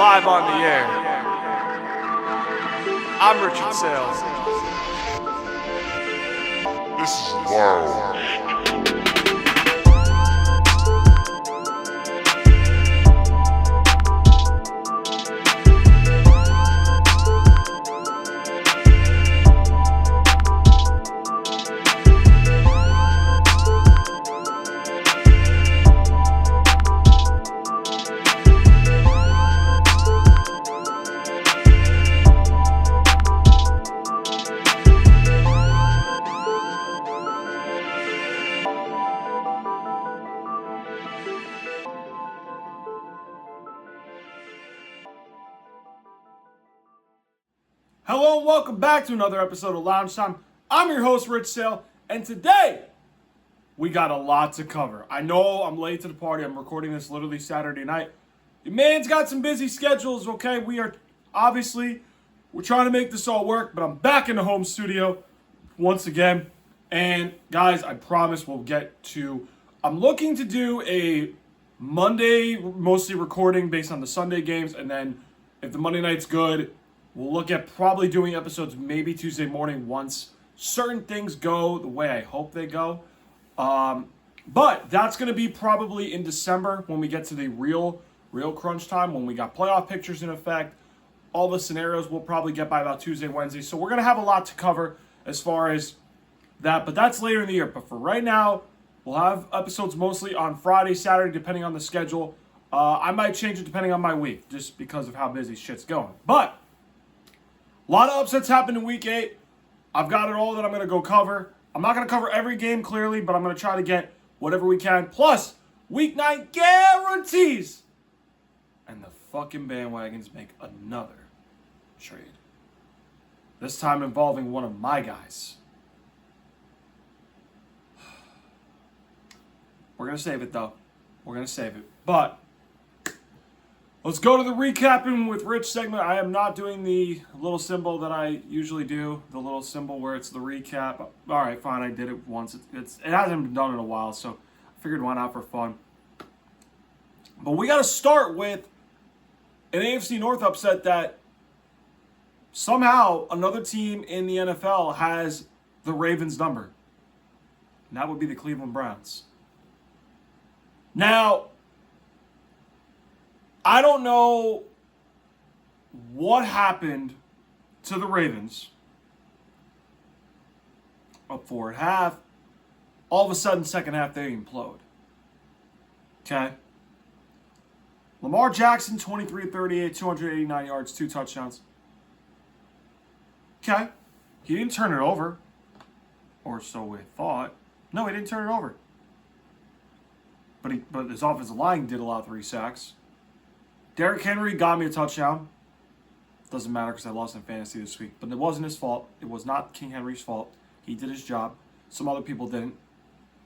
live on the air. I'm Richard Saile. This is wild. Hello and welcome back to another episode of Loungetime. I'm your host, Rich Saile, and today we got a lot to cover. I know I'm late to the party. I'm recording this literally Saturday night. Your man's got some busy schedules, okay? We're trying to make this all work, but I'm back in the home studio once again. And guys, I promise we'll get to... I'm looking to do a Monday, mostly recording based on the Sunday games, and then if the Monday night's good, we'll look at probably doing episodes maybe Tuesday morning once certain things go the way I hope they go. But that's going to be probably in December when we get to the real crunch time, when we got playoff pictures in effect. All the scenarios we'll probably get by about Tuesday, Wednesday. So we're going to have a lot to cover as far as that. But that's later in the year. But for right now, we'll have episodes mostly on Friday, Saturday, depending on the schedule. I might change it depending on my week, just because of how busy shit's going. But a lot of upsets happened in Week 8. I've got it all that I'm going to go cover. I'm not going to cover every game clearly, but I'm going to try to get whatever we can. Plus, Week 9 guarantees. And the fucking bandwagons make another trade. This time involving one of my guys. We're going to save it, though. We're going to save it. But let's go to the recapping with Rich segment. I am not doing the little symbol that I usually do, the little symbol where it's the recap. All right, fine, I did it once. It hasn't been done in a while, so I figured why not for fun. But we got to start with an AFC North upset that somehow another team in the NFL has the Ravens number. And that would be the Cleveland Browns. Now, I don't know what happened to the Ravens. Up 4 at half. All of a sudden, second half, they implode. Okay? Lamar Jackson, 23-38, 289 yards, 2 touchdowns. Okay. He didn't turn it over. Or so we thought. No, he didn't turn it over. But his offensive line did allow 3 sacks. Derrick Henry got me a touchdown. Doesn't matter because I lost in fantasy this week. But it wasn't his fault. It was not King Henry's fault. He did his job. Some other people didn't.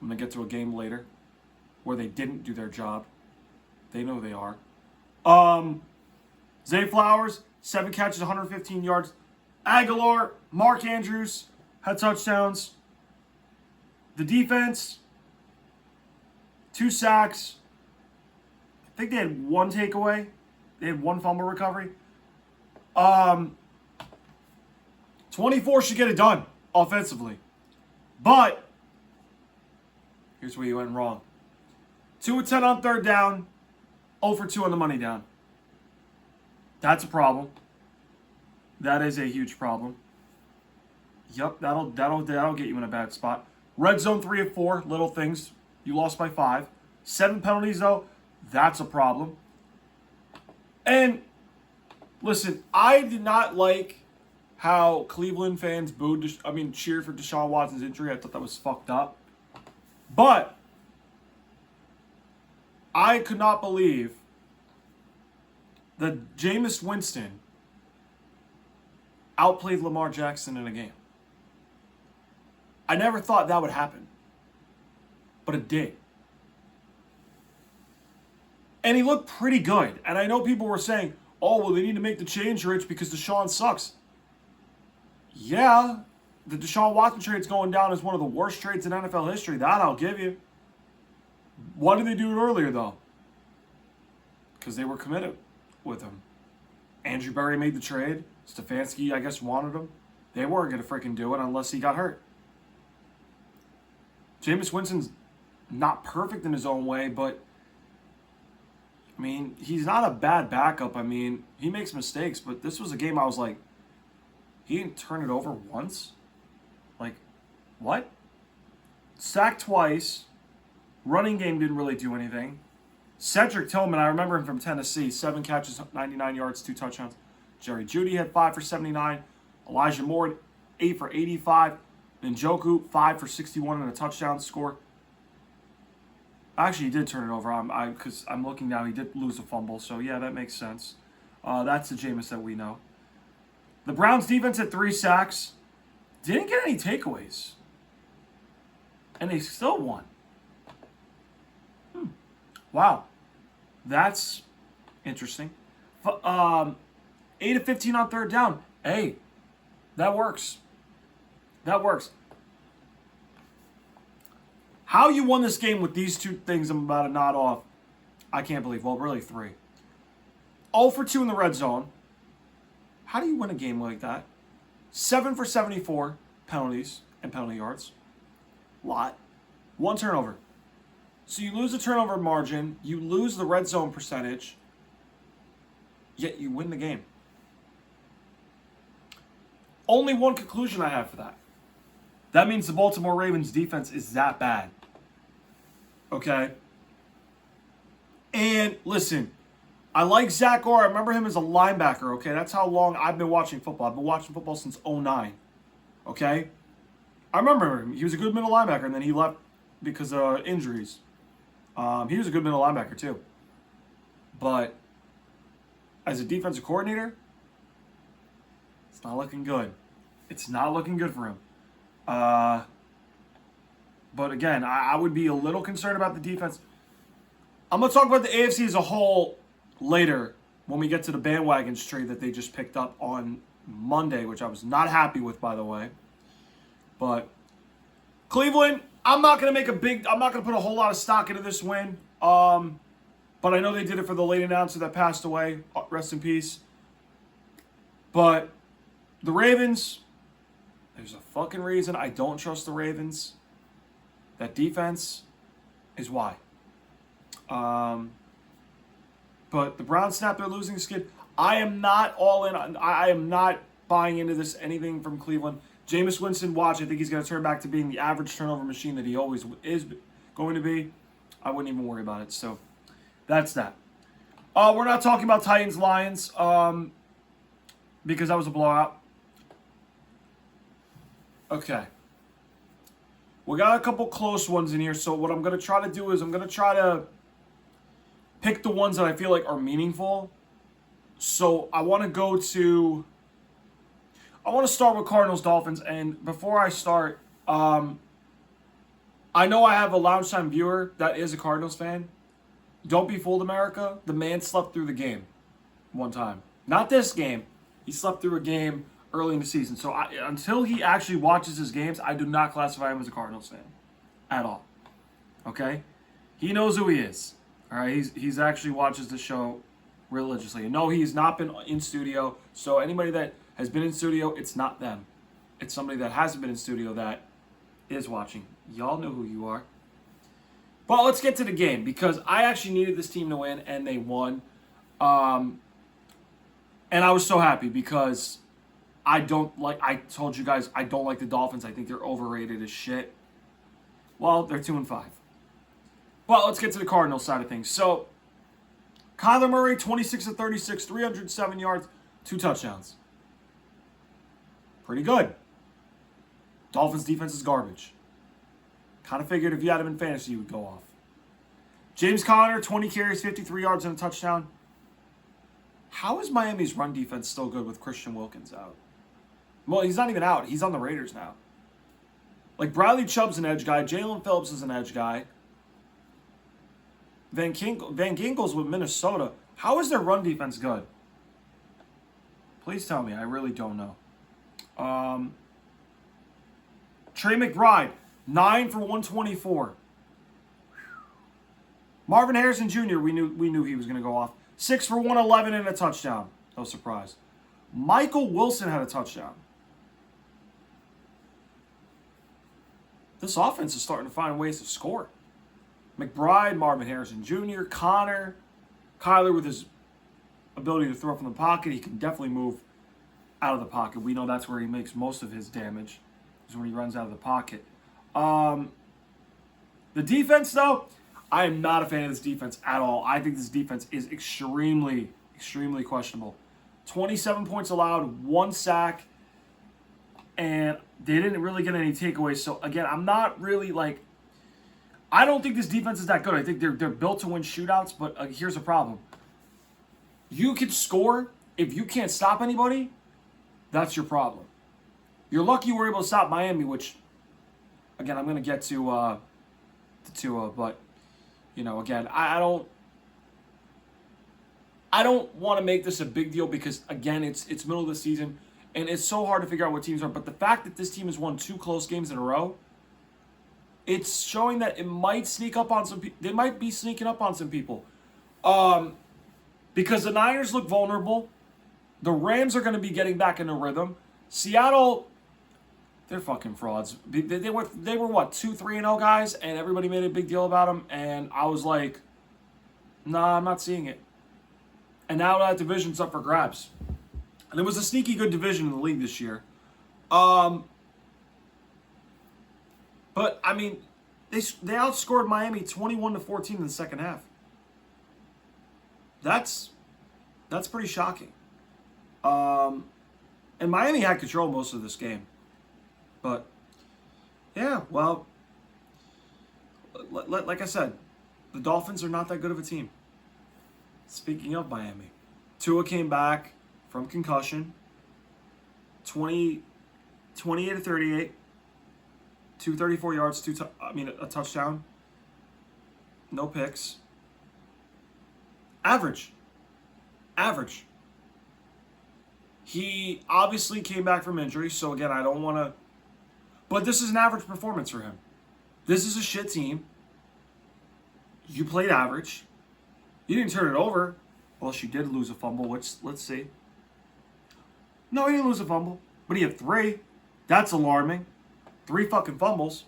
I'm going to get to a game later where they didn't do their job. They know they are. Zay Flowers, 7 catches, 115 yards. Aguilar, Mark Andrews had touchdowns. The defense, 2 sacks. I think they had 1 takeaway. They had 1 fumble recovery. 24 should get it done offensively. But here's where you went wrong. 2 of 10 on third down. 0 for 2 on the money down. That's a problem. That is a huge problem. Yep, that'll get you in a bad spot. Red zone 3 of 4. Little things. You lost by 5. 7 penalties though. That's a problem. And listen, I did not like how Cleveland fans cheered for Deshaun Watson's injury. I thought that was fucked up. But I could not believe that Jameis Winston outplayed Lamar Jackson in a game. I never thought that would happen. But it did. And he looked pretty good. And I know people were saying, oh, well, they need to make the change, Rich, because Deshaun sucks. Yeah, the Deshaun Watson trade's going down as one of the worst trades in NFL history. That I'll give you. Why did they do it earlier, though? Because they were committed with him. Andrew Berry made the trade. Stefanski, I guess, wanted him. They weren't going to freaking do it unless he got hurt. Jameis Winston's not perfect in his own way, but, I mean, he's not a bad backup. I mean, he makes mistakes, but this was a game I was like, he didn't turn it over once? Like, what? Sacked twice. Running game didn't really do anything. Cedric Tillman, I remember him from Tennessee. 7 catches, 99 yards, 2 touchdowns. Jerry Jeudy had 5 for 79. Elijah Moore, 8 for 85. Njoku, 5 for 61 and a touchdown score. Actually, he did turn it over. Because I'm looking now, he did lose a fumble. So, yeah, that makes sense. That's the Jameis that we know. The Browns defense had 3 sacks. Didn't get any takeaways. And they still won. Wow. That's interesting. 8 of 15 on third down. Hey, that works. That works. How you won this game with these 2 things I'm about to nod off, I can't believe. Well, really 3. 0 for 2 in the red zone. How do you win a game like that? 7 for 74 penalties and penalty yards. Lot. 1 turnover. So you lose the turnover margin, you lose the red zone percentage, yet you win the game. Only one conclusion I have for that. That means the Baltimore Ravens defense is that bad. Okay? And listen, I like Zach Orr. I remember him as a linebacker, okay? That's how long I've been watching football. I've been watching football since 2009. Okay? I remember him. He was a good middle linebacker, and then he left because of injuries. He was a good middle linebacker, too. But as a defensive coordinator, it's not looking good. It's not looking good for him. But again, I would be a little concerned about the defense. I'm going to talk about the AFC as a whole later when we get to the bandwagons trade that they just picked up on Monday, which I was not happy with, by the way. But Cleveland, I'm not going to put a whole lot of stock into this win. But I know they did it for the late announcer that passed away. Rest in peace. But the Ravens, there's a fucking reason I don't trust the Ravens. That defense is why. But the Browns snapped their losing skid. I am not all in. I am not buying into this anything from Cleveland. Jameis Winston, watch. I think he's going to turn back to being the average turnover machine that he always is going to be. I wouldn't even worry about it. So that's that. We're not talking about Titans-Lions because that was a blowout. Okay. We got a couple close ones in here. So what I'm going to try to do is I'm going to try to pick the ones that I feel like are meaningful. So I want to start with Cardinals-Dolphins. And before I start, I know I have a Loungetime viewer that is a Cardinals fan. Don't be fooled, America. The man slept through the game one time. Not this game. He slept through a game early in the season. So until he actually watches his games, I do not classify him as a Cardinals fan at all. Okay? He knows who he is. All right? He's actually watches the show religiously. And no, he's not been in studio. So anybody that has been in studio, it's not them. It's somebody that hasn't been in studio that is watching. Y'all know who you are. But let's get to the game because I actually needed this team to win and they won. And I was so happy because I told you guys, I don't like the Dolphins. I think they're overrated as shit. Well, they're 2-5. Well, let's get to the Cardinals side of things. So, Kyler Murray, 26 of 36, 307 yards, 2 touchdowns. Pretty good. Dolphins defense is garbage. Kind of figured if you had him in fantasy, he would go off. James Conner, 20 carries, 53 yards, and a touchdown. How is Miami's run defense still good with Christian Wilkins out? Well, he's not even out. He's on the Raiders now. Like, Bradley Chubb's an edge guy. Jalen Phillips is an edge guy. Van Ginkel's with Minnesota. How is their run defense good? Please tell me. I really don't know. Trey McBride, 9 for 124. Marvin Harrison Jr., we knew he was going to go off. 6 for 111 and a touchdown. No surprise. Michael Wilson had a touchdown. This offense is starting to find ways to score. McBride, Marvin Harrison Jr., Connor, Kyler with his ability to throw from the pocket. He can definitely move out of the pocket. We know that's where he makes most of his damage, is when he runs out of the pocket. The defense, though, I am not a fan of this defense at all. I think this defense is extremely, extremely questionable. 27 points allowed, 1 sack, and they didn't really get any takeaways. So, again, I'm not really, like, I don't think this defense is that good. I think they're built to win shootouts, but here's the problem. You can score. If you can't stop anybody, that's your problem. You're lucky you were able to stop Miami, which, again, I'm going to get to Tua, but, you know, again, I don't want to make this a big deal because, again, it's middle of the season, and it's so hard to figure out what teams are. But the fact that this team has won 2 close games in a row, it's showing that it might sneak up on some people. They might be sneaking up on some people. Because the Niners look vulnerable. The Rams are going to be getting back into rhythm. Seattle, they're fucking frauds. They were what, 2-3-0 guys, and everybody made a big deal about them, and I was like, nah, I'm not seeing it. And now that division's up for grabs. And it was a sneaky good division in the league this year. But, I mean, they outscored Miami 21-14 in the second half. That's pretty shocking. And Miami had control most of this game. But, yeah, well, like I said, the Dolphins are not that good of a team. Speaking of Miami, Tua came back from concussion, 28-38, 234 yards, a touchdown, no picks. Average. He obviously came back from injury, so again, I don't want to... But this is an average performance for him. This is a shit team. You played average. You didn't turn it over. Well, she did lose a fumble, which, let's see. No, he didn't lose a fumble. But he had 3. That's alarming. 3 fucking fumbles.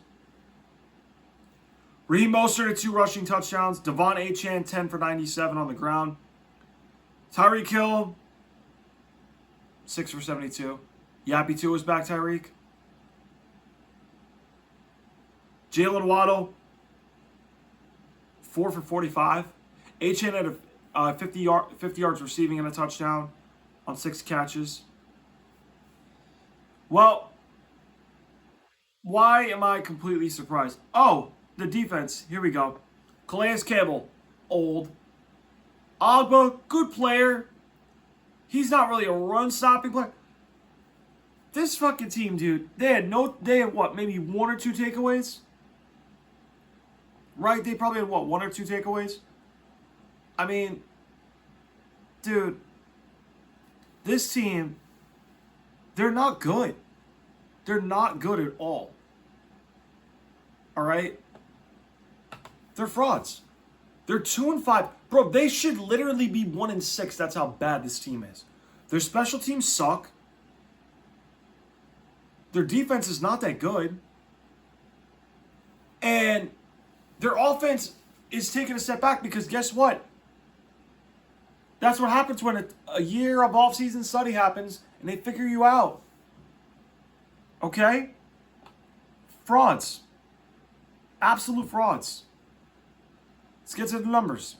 Raheem Mostert had 2 rushing touchdowns. Devon Achane, 10 for 97 on the ground. Tyreek Hill, 6 for 72. Yappy 2 was back, Tyreek. Jalen Waddle, 4 for 45. Achane had a 50 yards receiving and a touchdown on 6 catches. Well, why am I completely surprised? Oh, the defense. Here we go. Calais Campbell, old. Agba, good player. He's not really a run-stopping player. This fucking team, dude, they had what, maybe 1 or 2 takeaways? Right? They probably had, what, 1 or 2 takeaways? I mean, dude, this team, they're not good. They're not good at all. All right? They're frauds. They're 2-5. Bro, they should literally be 1-6. That's how bad this team is. Their special teams suck. Their defense is not that good. And their offense is taking a step back because guess what? That's what happens when a year of off-season study happens and they figure you out. Okay? Frauds. Absolute frauds. Let's get to the numbers.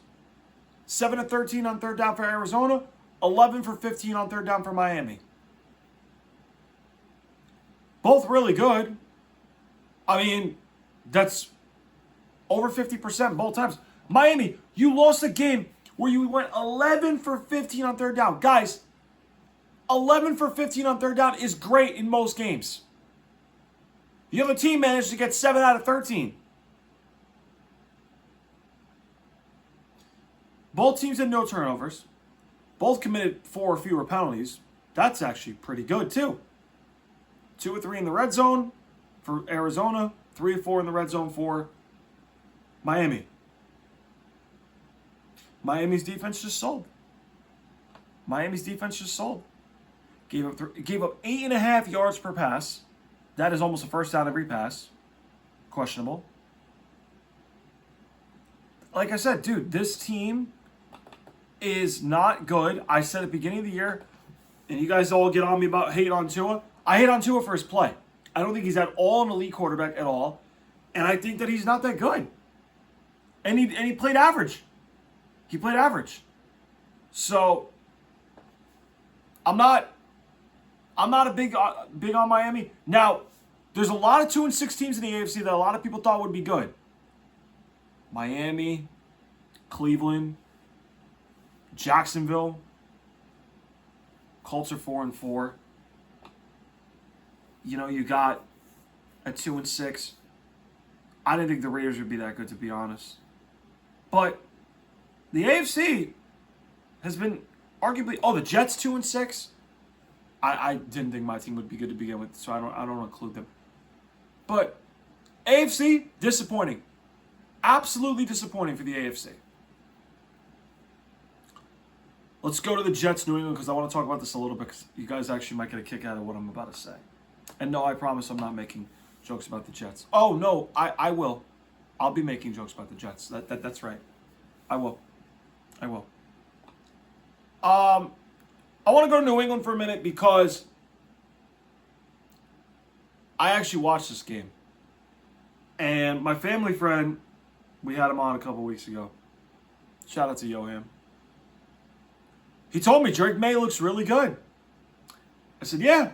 7 of 13 on third down for Arizona. 11 for 15 on third down for Miami. Both really good. I mean, that's over 50% both times. Miami, you lost a game where you went 11 for 15 on third down. Guys, 11 for 15 on third down is great in most games. The other team managed to get 7 out of 13. Both teams had no turnovers. Both committed 4 or fewer penalties. That's actually pretty good, too. 2 of 3 in the red zone for Arizona. 3 of 4 in the red zone for Miami. Miami's defense just sold. Miami's defense just sold. Gave up 8.5 yards per pass. That is almost a first down every pass. Questionable. Like I said, dude, this team is not good. I said at the beginning of the year, and you guys all get on me about hate on Tua. I hate on Tua for his play. I don't think he's at all an elite quarterback at all. And I think that he's not that good. And he played average. He played average. So I'm not a big on Miami. Now, there's a lot of 2-6 teams in the AFC that a lot of people thought would be good. Miami, Cleveland, Jacksonville. Colts are 4-4. You got a 2-6. I didn't think the Raiders would be that good, to be honest. But the AFC has been arguably. Oh, the Jets 2-6. I didn't think my team would be good to begin with, so I don't include them. But AFC, disappointing. Absolutely disappointing for the AFC. Let's go to the Jets, New England, because I want to talk about this a little bit, because you guys actually might get a kick out of what I'm about to say. And no, I promise I'm not making jokes about the Jets. Oh, no, I will. I'll be making jokes about the Jets. That's right. I will. I want to go to New England for a minute because I actually watched this game. And my family friend, we had him on a couple weeks ago. Shout out to Yoham. He told me Drake May looks really good. I said, yeah.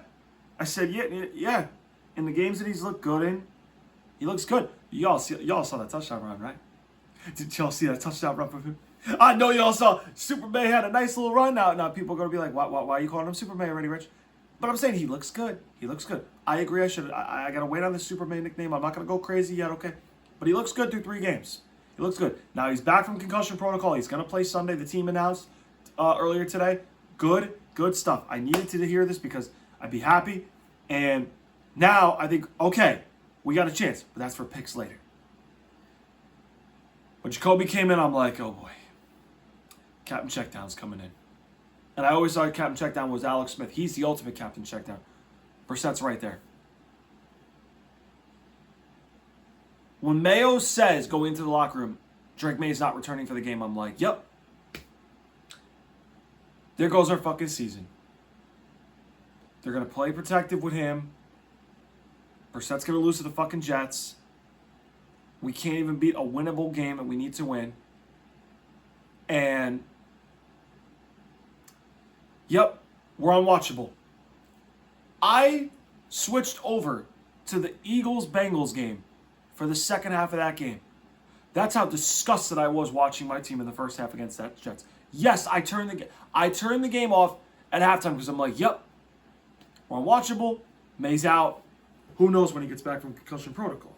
Yeah. In the games that he's looked good in, he looks good. Y'all saw that touchdown run, right? Did y'all see that touchdown run from him? I know y'all saw Super May had a nice little run. Now people are going to be like, why are you calling him Super May already, Rich? But I'm saying he looks good. He looks good. I agree. I got to wait on the Super May nickname. I'm not going to go crazy yet, okay? But he looks good through 3 games. He looks good. Now he's back from concussion protocol. He's going to play Sunday. The team announced earlier today. Good stuff. I needed to hear this because I'd be happy. And now I think, okay, we got a chance. But that's for picks later. When Jacoby came in, I'm like, oh boy. Captain Checkdown's coming in. And I always thought Captain Checkdown was Alex Smith. He's the ultimate Captain Checkdown. Brissett's right there. When Mayo says, go into the locker room, Drake May's not returning for the game, I'm like, yep. There goes our fucking season. They're going to play protective with him. Brissett's going to lose to the fucking Jets. We can't even beat a winnable game that we need to win. And, yep, we're unwatchable. I switched over to the Eagles-Bengals game for the second half of that game. That's how disgusted I was watching my team in the first half against that Jets. Yes, I turned the game off at halftime because I'm like, yep, we're unwatchable. May's out. Who knows when he gets back from concussion protocol?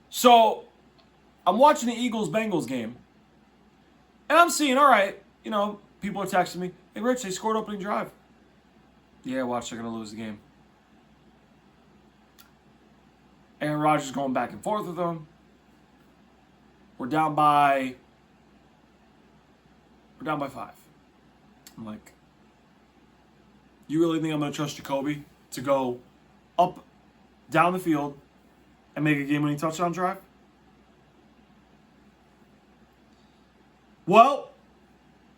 So I'm watching the Eagles-Bengals game, and I'm seeing, all right, people are texting me, hey, Rich, they scored opening drive. Yeah, watch, they're going to lose the game. Aaron Rodgers going back and forth with them. We're down by 5. I'm like, you really think I'm going to trust Jacoby to go up, down the field, and make a game-winning touchdown drive? Well,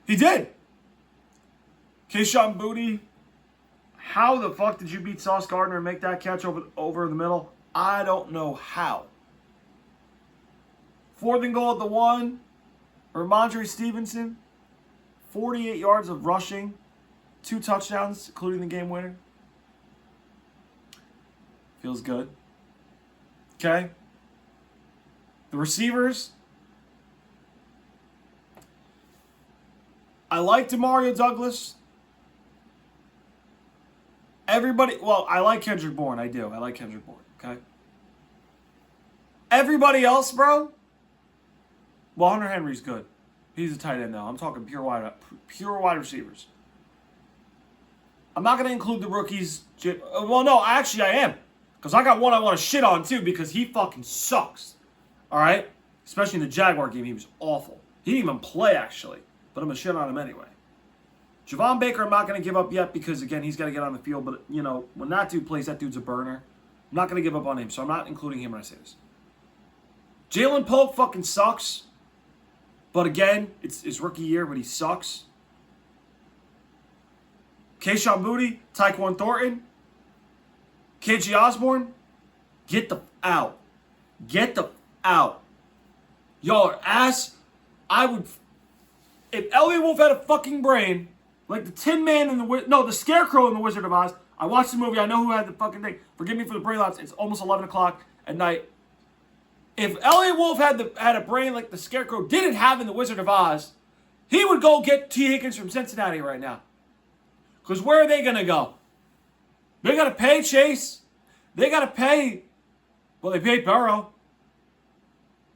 he did. Keyshawn Booty, how the fuck did you beat Sauce Gardner and make that catch over the middle? I don't know how. 4th and goal at the 1. Ramondre Stevenson, 48 yards of rushing, 2 touchdowns, including the game winner. Feels good. Okay. The receivers. I like Demario Douglas. I like Kendrick Bourne. I do. I like Kendrick Bourne. Okay. Everybody else, bro. Well, Hunter Henry's good. He's a tight end now. I'm talking pure wide receivers. I'm not going to include the rookies. Well, no, actually I am. Because I got one I want to shit on, too, because he fucking sucks. All right? Especially in the Jaguar game, he was awful. He didn't even play, actually. but I'm going to shit on him anyway. Javon Baker, I'm not going to give up yet because, again, he's got to get on the field. But, you know, when that dude plays, that dude's a burner. I'm not going to give up on him, so I'm not including him when I say this. Jalen Pope fucking sucks. But, again, it's his rookie year, but he sucks. Kayshon Boutte, Tyquan Thornton, KG Osborne, get the out. Get the out. Y'all are ass. I would... If Elliot Wolf had a fucking brain, like the Tin Man and the Scarecrow in the Wizard of Oz. I watched the movie. I know who had the fucking thing. Forgive me for the brain lapse. It's almost 11 o'clock at night. If Elliot Wolf had a brain like the Scarecrow didn't have in the Wizard of Oz, he would go get T. Higgins from Cincinnati right now. Because where are they going to go? They got to pay Chase. They got to pay... Well, they paid Burrow.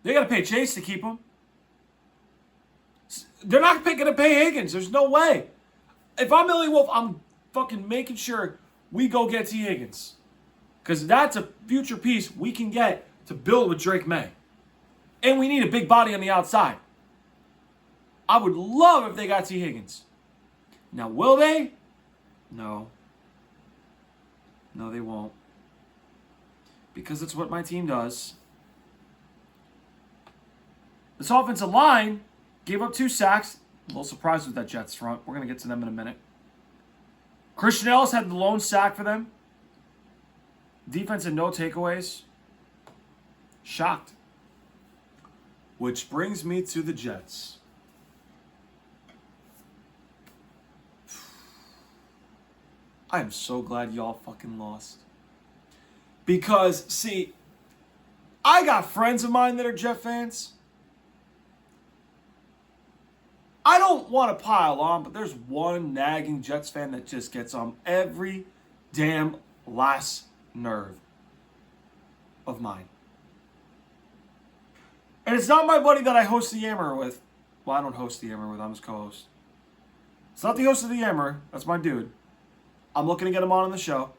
They got to pay Chase to keep him. They're not going to pay Higgins. There's no way. If I'm Elliot Wolf, I'm fucking making sure we go get T. Higgins. Because that's a future piece we can get to build with Drake May. And we need a big body on the outside. I would love if they got T. Higgins. Now, will they? No. No, they won't. Because it's what my team does. This offensive line gave up 2 sacks. A little surprised with that Jets front. We're going to get to them in a minute. Christian Ellis had the lone sack for them. Defense had no takeaways. Shocked. Which brings me to the Jets. I am so glad y'all fucking lost. Because, see, I got friends of mine that are Jet fans. I don't want to pile on, but there's one nagging Jets fan that just gets on every damn last nerve of mine. And it's not my buddy that I host the Yammer with. Well, I don't host the Yammer with, I'm his co-host. It's not the host of the Yammer, that's my dude. I'm looking to get him on the show.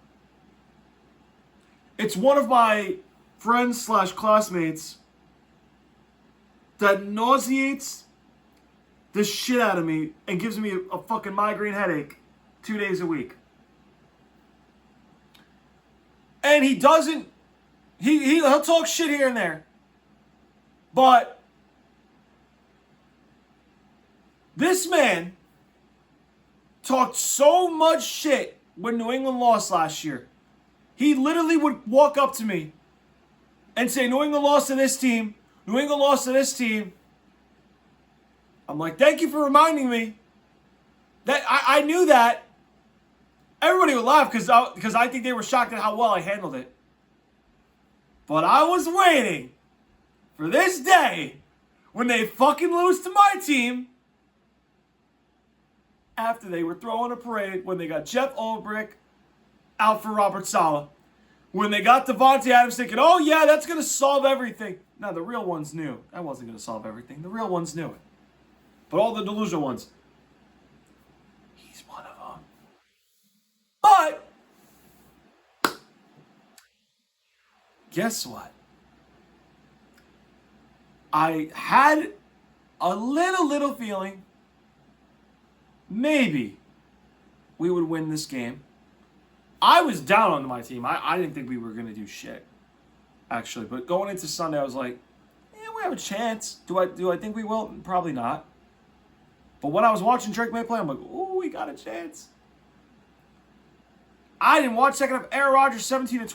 It's one of my friends / classmates that nauseates the shit out of me and gives me a fucking migraine headache 2 days a week. And he doesn't... He'll talk shit here and there. But this man talked so much shit when New England lost last year. He literally would walk up to me and say, New England lost to this team. New England lost to this team. I'm like, thank you for reminding me. That I knew that. Everybody would laugh because I think they were shocked at how well I handled it. But I was waiting for this day when they fucking lose to my team after they were throwing a parade, when they got Jeff Ulbrich out for Robert Saile, when they got Devontae Adams thinking, oh yeah, that's going to solve everything. No, the real ones knew. That wasn't going to solve everything. The real ones knew it. But all the delusional ones, he's one of them. But guess what? I had a little feeling maybe we would win this game. I was down on my team. I didn't think we were going to do shit, actually. But going into Sunday, I was like, yeah, we have a chance. Do I think we will? Probably not. But when I was watching Drake May play, I'm like, ooh, we got a chance. I didn't watch second half. Aaron Rodgers, 17-28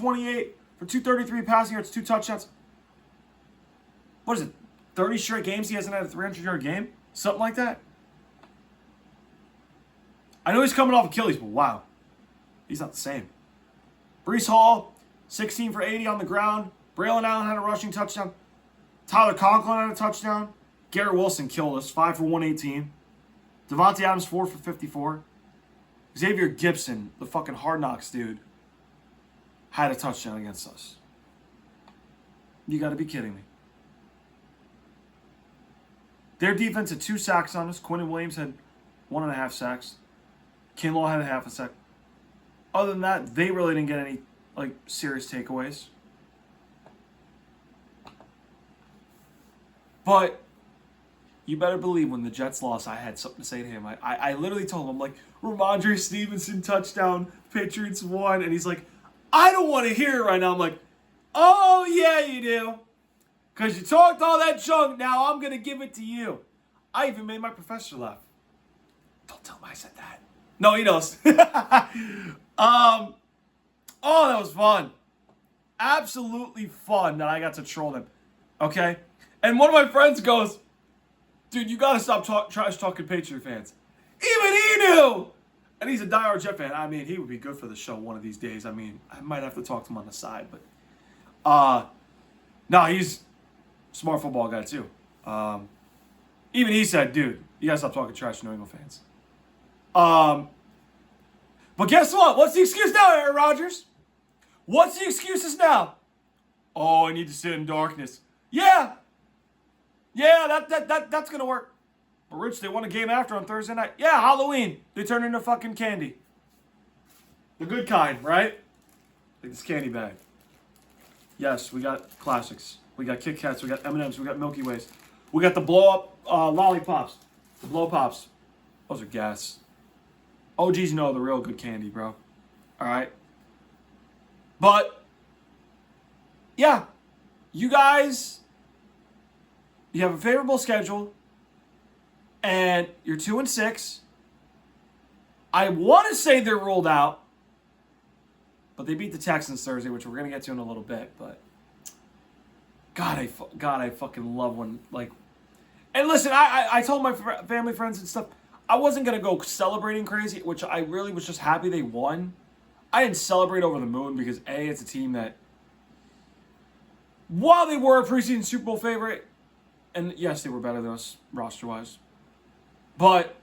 for 233 passing yards, 2 touchdowns. What is it? 30 straight games he hasn't had a 300-yard game? Something like that. I know he's coming off Achilles, but wow. He's not the same. Breece Hall, 16 for 80 on the ground. Braylon Allen had a rushing touchdown. Tyler Conklin had a touchdown. Garrett Wilson killed us, 5 for 118. Devontae Adams, 4 for 54. Xavier Gibson, the fucking Hard Knocks dude, had a touchdown against us. You got to be kidding me. Their defense had 2 sacks on us. Quinnen Williams had 1.5 sacks. Kinlaw had a half a sack. Other than that, they really didn't get any serious takeaways. But you better believe when the Jets lost, I had something to say to him. I literally told him, I'm like, Ramondre Stevenson touchdown, Patriots won. And he's like, I don't want to hear it right now. I'm like, oh, yeah, you do. Because you talked all that junk, now I'm going to give it to you. I even made my professor laugh. Don't tell him I said that. No, he knows. Oh, that was fun. Absolutely fun that I got to troll them. Okay? And one of my friends goes, dude, you got to stop trash talking Patriot fans. Even he knew. And he's a diehard Jet fan. I mean, he would be good for the show one of these days. I mean, I might have to talk to him on the side. But, no, he's a smart football guy, too. Even he said, dude, you got to stop talking trash to New England fans. But guess what? What's the excuse now, Aaron Rodgers? What's the excuses now? Oh, I need to sit in darkness. Yeah. Yeah, that's going to work. But Rich, they won a game after on Thursday night. Yeah, Halloween. They turned into fucking candy. The good kind, right? Like this candy bag. Yes, we got classics. We got Kit Kats. We got M&M's. We got Milky Ways. We got the blow-up lollipops. The blow pops. Those are gas. OGs know the real good candy, bro. All right? But, yeah. You guys, you have a favorable schedule. And you're 2-6. I want to say they're ruled out. But they beat the Texans Thursday, which we're going to get to in a little bit. But, God, I fucking love when, like... And listen, I told my family, friends, and stuff, I wasn't going to go celebrating crazy, which I really was just happy they won. I didn't celebrate over the moon because, A, it's a team that, while they were a preseason Super Bowl favorite, and yes, they were better than us roster-wise, but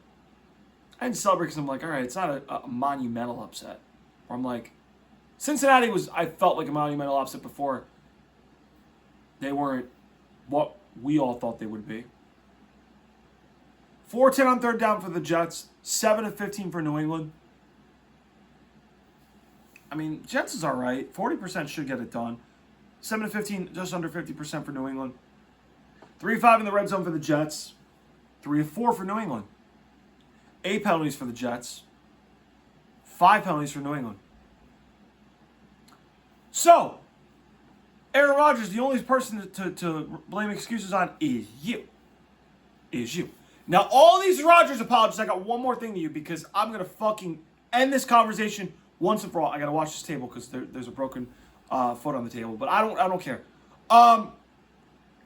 I didn't celebrate because I'm like, all right, it's not a monumental upset. Or I'm like, Cincinnati I felt like a monumental upset before. They weren't what we all thought they would be. 4-10 on third down for the Jets. 7-15 for New England. I mean, Jets is all right. 40% should get it done. 7-15, just under 50% for New England. 3-5 in the red zone for the Jets. 3-4 for New England. 8 penalties for the Jets. 5 penalties for New England. So, Aaron Rodgers, the only person to blame excuses on is you. Is you. Now, all these Rodgers apologies, I got one more thing to you because I'm going to fucking end this conversation once and for all. I got to watch this table because there's a broken foot on the table, but I don't care.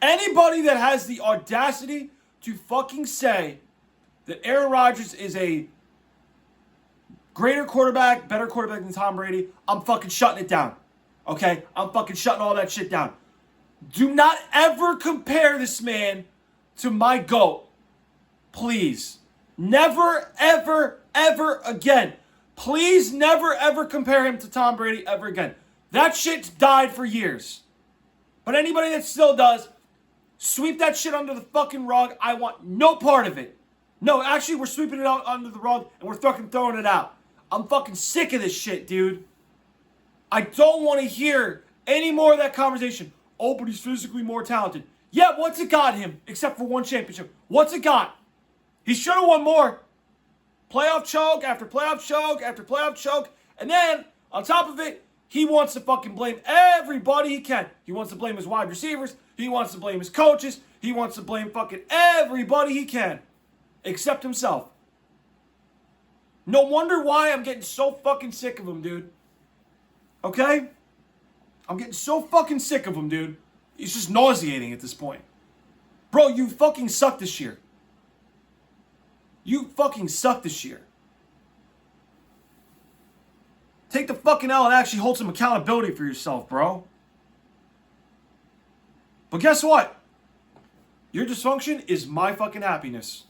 Anybody that has the audacity to fucking say that Aaron Rodgers is a greater quarterback, better quarterback than Tom Brady, I'm fucking shutting it down. Okay? I'm fucking shutting all that shit down. Do not ever compare this man to my GOAT. Please. Never, ever, ever again. Please never, ever compare him to Tom Brady ever again. That shit's died for years. But anybody that still does, sweep that shit under the fucking rug. I want no part of it. No, actually, we're sweeping it out under the rug and we're fucking throwing it out. I'm fucking sick of this shit, dude. I don't want to hear any more of that conversation. Oh, but he's physically more talented. Yeah, what's it got him? Except for one championship. What's it got? He should have won more. Playoff choke after playoff choke after playoff choke. And then, on top of it, he wants to fucking blame everybody he can. He wants to blame his wide receivers. He wants to blame his coaches. He wants to blame fucking everybody he can. Except himself. No wonder why I'm getting so fucking sick of him, dude. Okay? I'm getting so fucking sick of him, dude. He's just nauseating at this point. Bro, you fucking suck this year. You fucking suck this year. Take the fucking L and actually hold some accountability for yourself, bro. But guess what? Your dysfunction is my fucking happiness.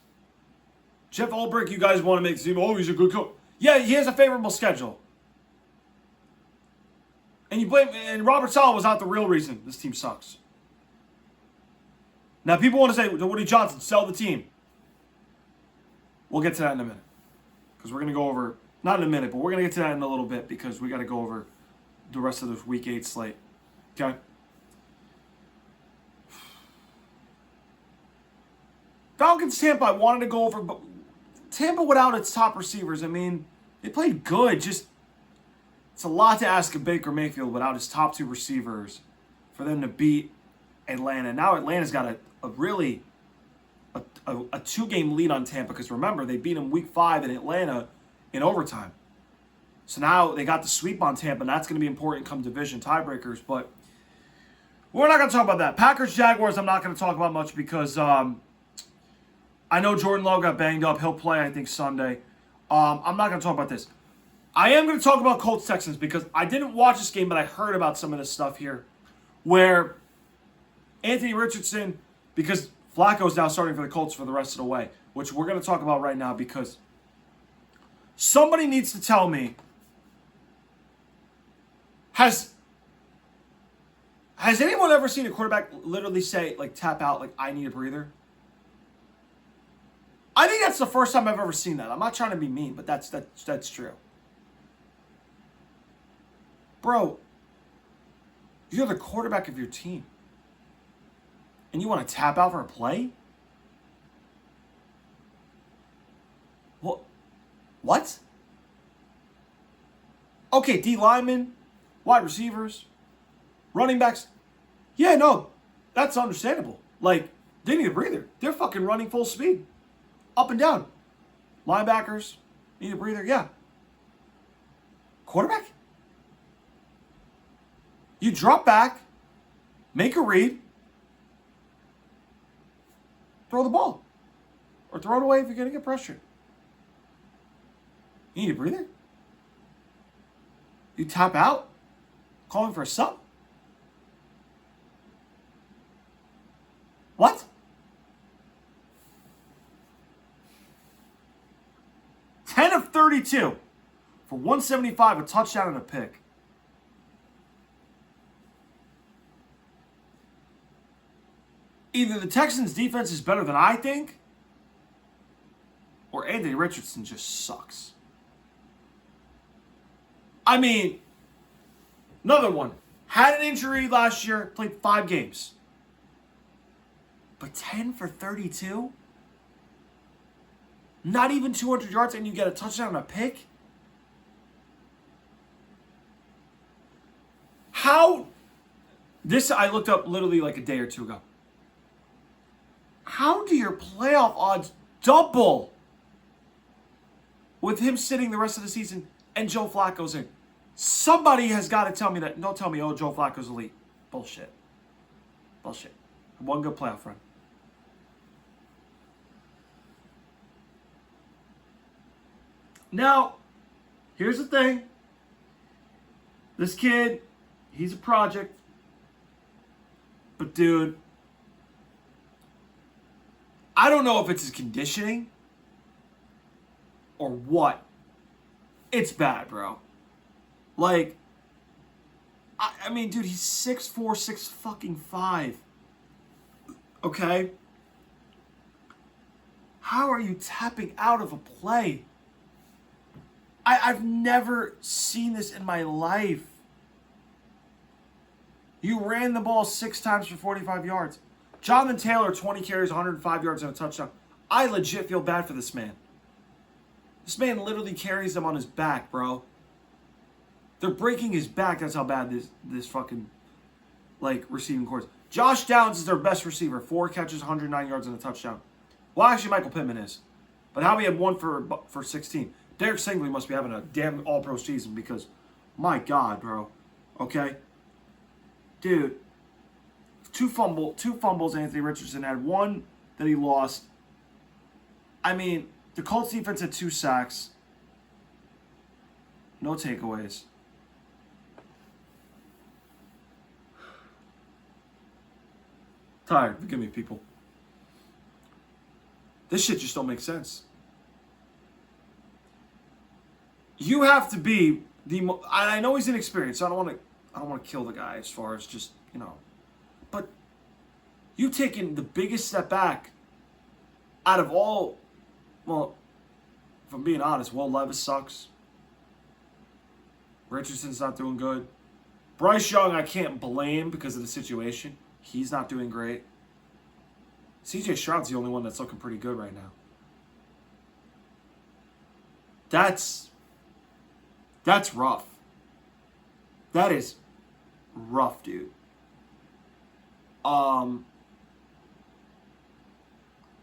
Jeff Ulbrich, you guys want to make it seem, oh, he's a good coach. Yeah, he has a favorable schedule. And Robert Saile was not the real reason this team sucks. Now, people want to say, Woody Johnson, sell the team. We'll get to that in a minute. Because we're going to go over, not in a minute, but we're going to get to that in a little bit because we got to go over the rest of this Week 8 slate. Okay? Falcons Tampa, I wanted to go over, but Tampa without its top receivers, I mean, they played good. Just, it's a lot to ask of Baker Mayfield without his top two receivers for them to beat Atlanta. Now Atlanta's got a really a two-game lead on Tampa, because remember, they beat them week 5 in Atlanta in overtime. So now they got the sweep on Tampa, and that's going to be important come division tiebreakers. But we're not going to talk about that. Packers-Jaguars, I'm not going to talk about much because I know Jordan Love got banged up. He'll play, I think, Sunday. I'm not going to talk about this. I am going to talk about Colts-Texans because I didn't watch this game, but I heard about some of this stuff here where Anthony Richardson, because Flacco's now starting for the Colts for the rest of the way, which we're going to talk about right now because somebody needs to tell me, has anyone ever seen a quarterback literally say, like, tap out, like, I need a breather? I think that's the first time I've ever seen that. I'm not trying to be mean, but that's true. Bro, you're the quarterback of your team. And you want to tap out for a play? What? Okay, D linemen, wide receivers, running backs. Yeah, no, that's understandable. Like, they need a breather. They're fucking running full speed. Up and down. Linebackers need a breather, yeah. Quarterback? You drop back, make a read, throw the ball. Or throw it away if you're going to get pressured. You need a breather? You tap out? Calling for a sub? What? 10 of 32 for 175, a touchdown and a pick. Either the Texans' defense is better than I think, or Anthony Richardson just sucks. I mean, another one. Had an injury last year, played 5 games. But 10 for 32? Not even 200 yards and you get a touchdown and a pick? How? This I looked up literally like a day or two ago. How do your playoff odds double with him sitting the rest of the season and Joe Flacco's in? Somebody has got to tell me that. Don't tell me, oh, Joe Flacco's elite. Bullshit. Bullshit. One good playoff run. Now, here's the thing. This kid, he's a project. But, dude, I don't know if it's his conditioning or what. It's bad, bro. Like, I mean, dude, he's 6'4", 6'5". Okay? How are you tapping out of a play? I've never seen this in my life. You ran the ball 6 times for 45 yards. Jonathan Taylor, 20 carries, 105 yards, and a touchdown. I legit feel bad for this man. This man literally carries them on his back, bro. They're breaking his back. That's how bad this fucking, like, receiving core is. Josh Downs is their best receiver. 4 catches, 109 yards, and a touchdown. Well, actually, Michael Pittman is. But how he had 1 for 16. Derek Stingley must be having a damn all-pro season because, my God, bro. Okay? Dude. 2 fumbles Anthony Richardson had. 1 that he lost. I mean, the Colts defense had 2 sacks. No takeaways. Tired. Forgive me, people. This shit just don't make sense. You have to be I know he's inexperienced, so I don't want to kill the guy as far as just, you know. But you've taken the biggest step back out of all. Well, if I'm being honest, Will Levis sucks. Richardson's not doing good. Bryce Young, I can't blame because of the situation. He's not doing great. CJ Stroud's the only one that's looking pretty good right now. That's rough. That is rough, dude.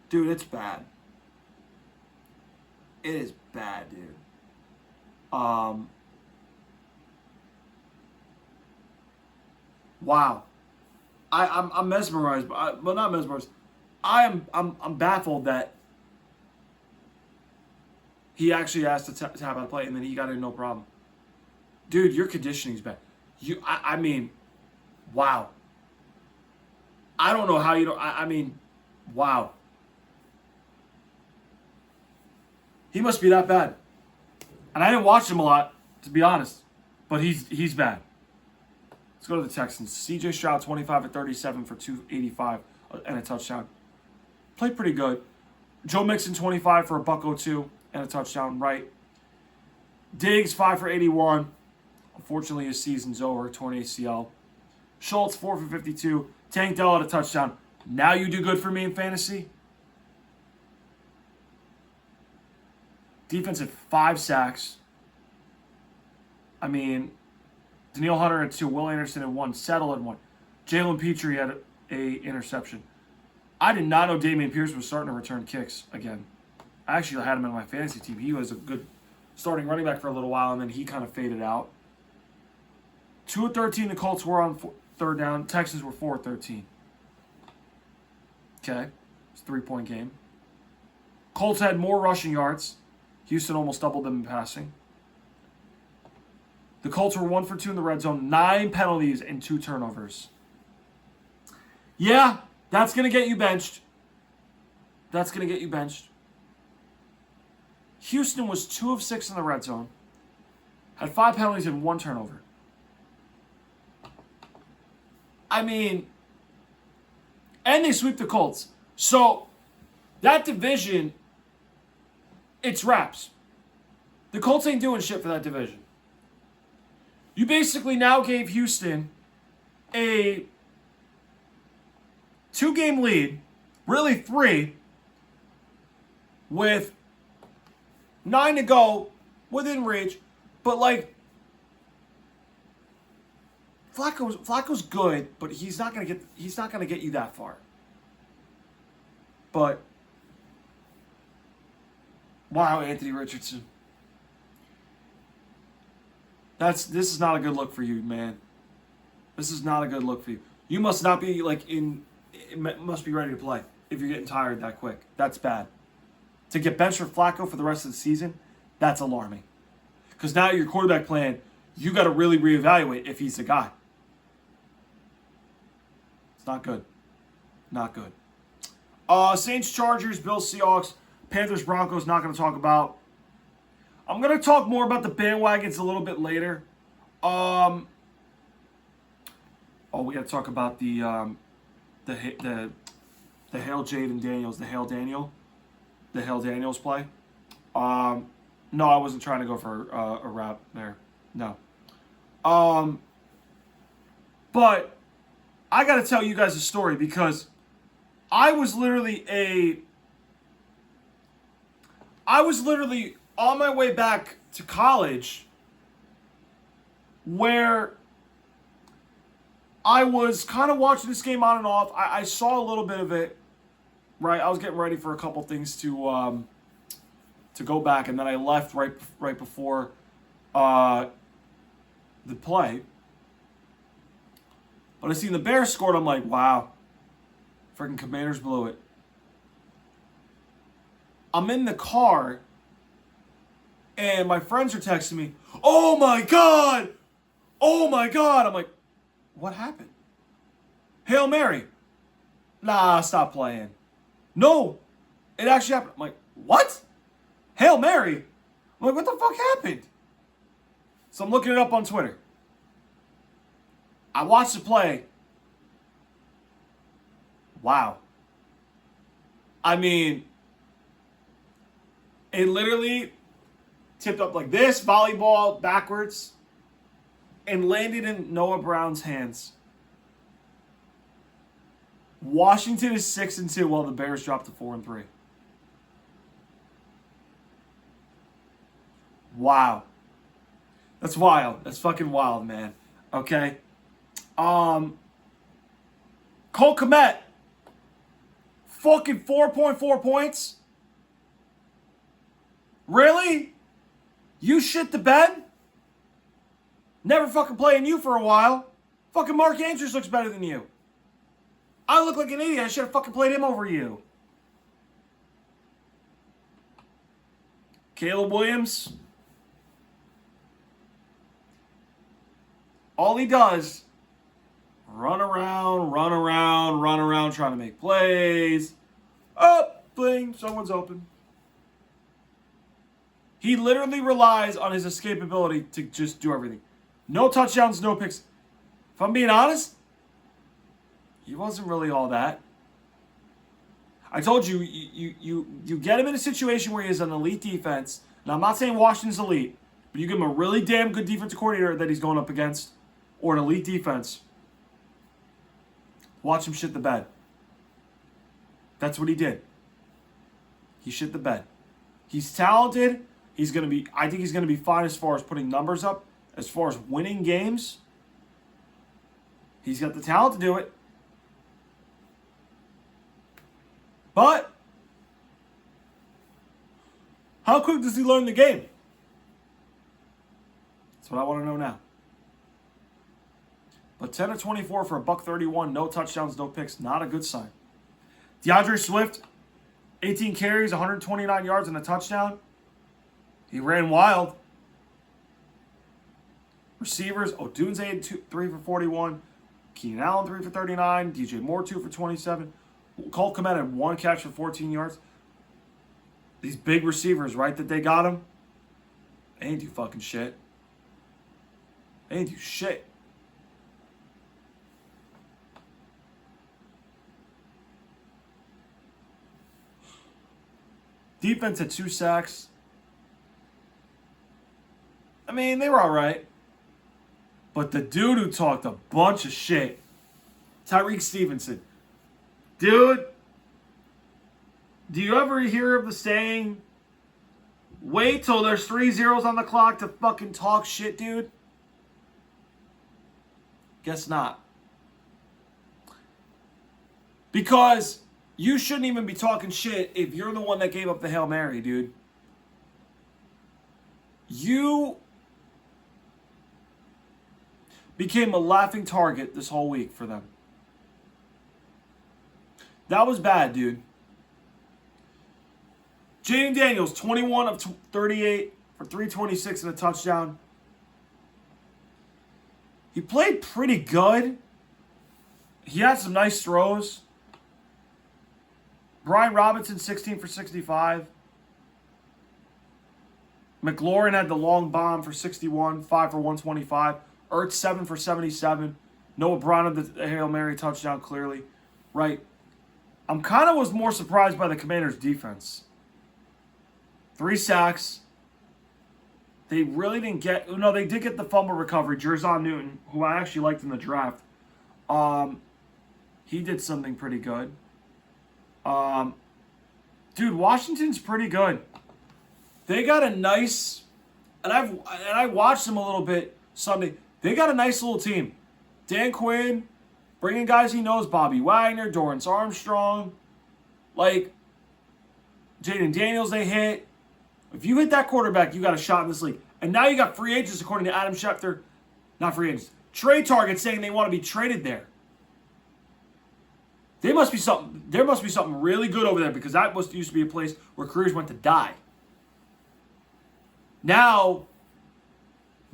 Dude, it's bad. It is bad, dude. Wow. I'm mesmerized, but not mesmerized. I'm baffled that he actually asked to tap out a play and then he got in no problem. Dude, your conditioning's bad. I mean, wow. I don't know how you don't. I mean, wow. He must be that bad. And I didn't watch him a lot, to be honest. But he's bad. Let's go to the Texans. CJ Stroud, 25 of 37 for 285 and a touchdown. Played pretty good. Joe Mixon, 25 for a $102 and a touchdown, right? Diggs, 5 for 81. Unfortunately, his season's over, torn ACL. Schultz, 4 for 52. Tank Dell had a touchdown. Now you do good for me in fantasy? Defense had 5 sacks. I mean, Daniil Hunter had 2. Will Anderson had 1. Settle had 1. Jalen Petrie had a interception. I did not know Dameon Pierce was starting to return kicks again. I actually had him in my fantasy team. He was a good starting running back for a little while, and then he kind of faded out. 2 of 13, the Colts were on third down. Texans were 4 of 13. Okay. It's a 3-point game. Colts had more rushing yards. Houston almost doubled them in passing. The Colts were 1 for 2 in the red zone. 9 penalties and 2 turnovers. Yeah, that's going to get you benched. That's going to get you benched. Houston was 2 of 6 in the red zone. Had 5 penalties and 1 turnover. I mean, and they sweep the Colts. So, that division, it's wraps. The Colts ain't doing shit for that division. You basically now gave Houston a 2-game lead, really 3, with 9 to go, within reach, but like, Flacco's good, but he's not gonna get you that far. But wow, Anthony Richardson. This is not a good look for you, man. This is not a good look for you. You must not be must be ready to play if you're getting tired that quick. That's bad. To get benched for Flacco for the rest of the season, that's alarming. Because now your quarterback plan, you got to really reevaluate if he's the guy. It's not good. Not good. Saints, Chargers, Bills, Seahawks, Panthers, Broncos, not going to talk about. I'm going to talk more about the bandwagons a little bit later. We got to talk about the Hail Jaden Daniels, the Hail Daniels play. No, I wasn't trying to go for a rap there. No. But I got to tell you guys a story because I was literally on my way back to college where I was kind of watching this game on and off. I saw a little bit of it, right? I was getting ready for a couple things to go back, and then I left right before the play. But I seen the Bears scored. I'm like, wow, freaking Commanders blew it. I'm in the car, and my friends are texting me, oh my God! Oh my God! I'm like, what happened? Hail Mary. Nah, stop playing. No, it actually happened. I'm like, what? Hail Mary? I'm like, what the fuck happened? So I'm looking it up on Twitter. I watched the play. Wow. I mean, it literally tipped up like this, volleyball backwards, and landed in Noah Brown's hands. Washington is 6-2 while the Bears dropped to 4-3. Wow. That's wild. That's fucking wild, man. Okay. Cole Kmet. Fucking 4.4 points. Really? You shit the bed? Never fucking playing you for a while. Fucking Mark Andrews looks better than you. I look like an idiot. I should have fucking played him over you. Caleb Williams. All he does, run around, trying to make plays. Oh, bling, someone's open. He literally relies on his escapability to just do everything. No touchdowns, no picks. If I'm being honest, he wasn't really all that. I told you, you get him in a situation where he has an elite defense. And I'm not saying Washington's elite, but you give him a really damn good defensive coordinator that he's going up against, or an elite defense. Watch him shit the bed. That's what he did. He shit the bed. He's talented. I think he's gonna be fine as far as putting numbers up. As far as winning games, he's got the talent to do it. But how quick does he learn the game? That's what I want to know now. But 10 of 24 for a $131, no touchdowns, no picks, not a good sign. DeAndre Swift, 18 carries, 129 yards, and a touchdown. He ran wild. Receivers, Odunze, 3 for 41. Keenan Allen, 3 for 39. DJ Moore, 2 for 27. Cole Kmet had 1 catch for 14 yards. These big receivers, right, that they got him, they ain't do fucking shit. They ain't do shit. Defense had 2 sacks. I mean, they were all right. But the dude who talked a bunch of shit, Tyreek Stevenson. Dude, do you ever hear of the saying, wait till there's 3 zeros on the clock to fucking talk shit, dude? Guess not. Because you shouldn't even be talking shit if you're the one that gave up the Hail Mary, dude. You became a laughing target this whole week for them. That was bad, dude. Jaden Daniels, 21 of 38 for 326 and a touchdown. He played pretty good. He had some nice throws. Brian Robinson, 16 for 65. McLaurin had the long bomb for 61, 5 for 125. Ertz, 7 for 77. Noah Brown had the Hail Mary touchdown, clearly. Right. I'm kind of was more surprised by the Commanders' defense. 3 sacks. They really didn't get... No, they did get the fumble recovery. Jerzon Newton, who I actually liked in the draft. He did something pretty good. Dude, Washington's pretty good. They got a nice... And I watched them a little bit Sunday. They got a nice little team. Dan Quinn, bringing guys he knows. Bobby Wagner, Dorrance Armstrong. Like, Jaden Daniels they hit. If you hit that quarterback, you got a shot in this league. And now you got free agents, according to Adam Schefter. Not free agents. Trade targets saying they want to be traded there. There must be something really good over there, because that used to be a place where careers went to die. Now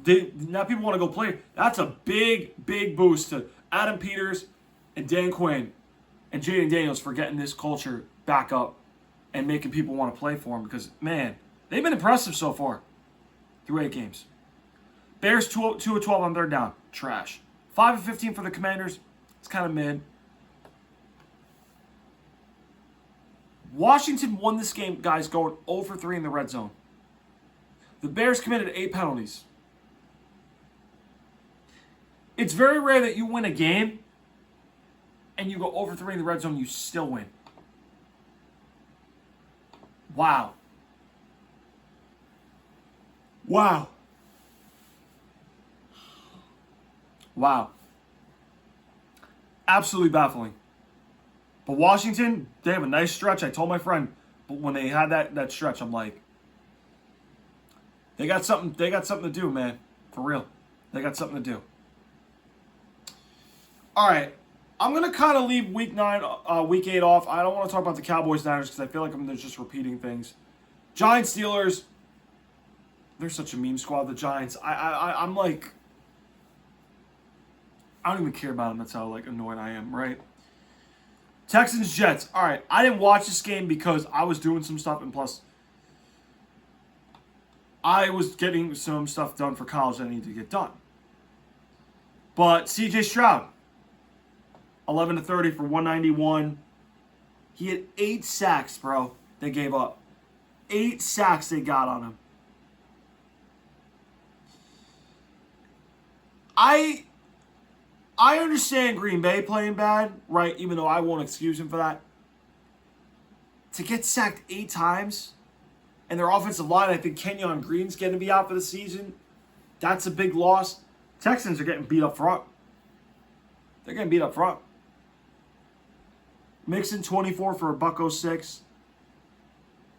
people want to go play. That's a big, big boost to Adam Peters and Dan Quinn and Jaden Daniels for getting this culture back up and making people want to play for them, because, man, they've been impressive so far through 8 games. Bears 2 of 12 on third down. Trash. 5 of 15 for the Commanders. It's kind of mid. Washington won this game, guys, going 0 for 3 in the red zone. The Bears committed 8 penalties. It's very rare that you win a game and you go over 3 in the red zone, you still win. Wow. Wow. Wow. Absolutely baffling. But Washington, they have a nice stretch. I told my friend, but when they had that stretch, I'm like, they got something to do, man. For real. They got something to do. All right. I'm going to kind of leave week 8 off. I don't want to talk about the Cowboys-Niners because I feel like I'm just repeating things. Giants-Steelers, they're such a meme squad, the Giants. I'm like, I don't even care about them. That's how like annoyed I am, right? Texans-Jets. All right. I didn't watch this game because I was doing some stuff, and plus, I was getting some stuff done for college that I needed to get done. But C.J. Stroud, 11 to 30 for 191. He had 8 sacks, bro. They gave up 8 sacks they got on him. I understand Green Bay playing bad, right? Even though I won't excuse him for that. To get sacked 8 times, and their offensive line, I think Kenyon Green's going to be out for the season. That's a big loss. Texans are getting beat up front. They're getting beat up front. Mixon 24 for $106.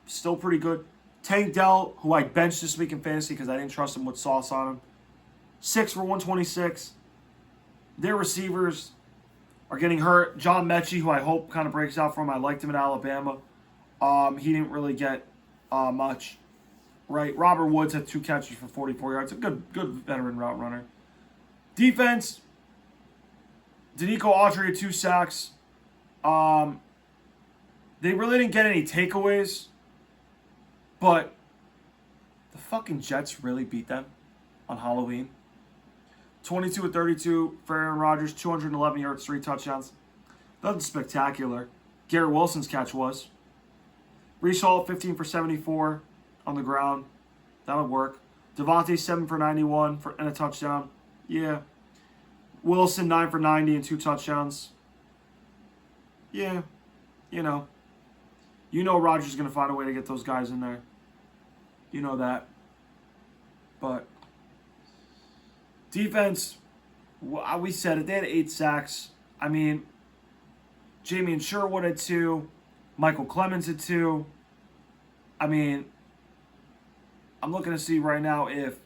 Still pretty good. Tank Dell, who I benched this week in fantasy because I didn't trust him with sauce on him. 6 for 126. Their receivers are getting hurt. John Mechie, who I hope kind of breaks out for him. I liked him in Alabama. He didn't really get much. Right. Robert Woods had 2 catches for 44 yards. A good veteran route runner. Defense. Danico Autry had 2 sacks. They really didn't get any takeaways. But the fucking Jets really beat them on Halloween. 22 of 32 for Aaron Rodgers, 211 yards, 3 touchdowns. Nothing spectacular. Garrett Wilson's catch was. Breece Hall, 15 for 74 on the ground. That'll work. Devontae, 7 for 91 and a touchdown. Yeah. Wilson, 9 for 90 and 2 touchdowns. Yeah. You know Rodgers is going to find a way to get those guys in there. You know that. But defense, we said it. They had 8 sacks. I mean, Jamie Sherwood had 2. Michael Clemens had 2. I mean, I'm looking to see right now if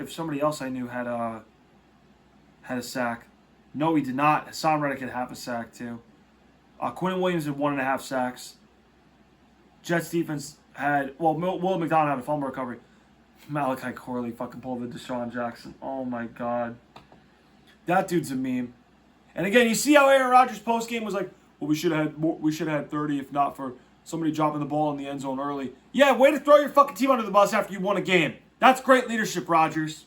somebody else I knew had a sack. No, he did not. Hassan Reddick had half a sack too. Quinn Williams had 1.5 sacks. Jets defense had, Will McDonald had a fumble recovery. Malachi Corley fucking pulled the Deshaun Jackson. Oh my God. That dude's a meme. And again, you see how Aaron Rodgers postgame was like, well, we should have had 30 if not for somebody dropping the ball in the end zone early. Yeah, way to throw your fucking team under the bus after you won a game. That's great leadership, Rodgers.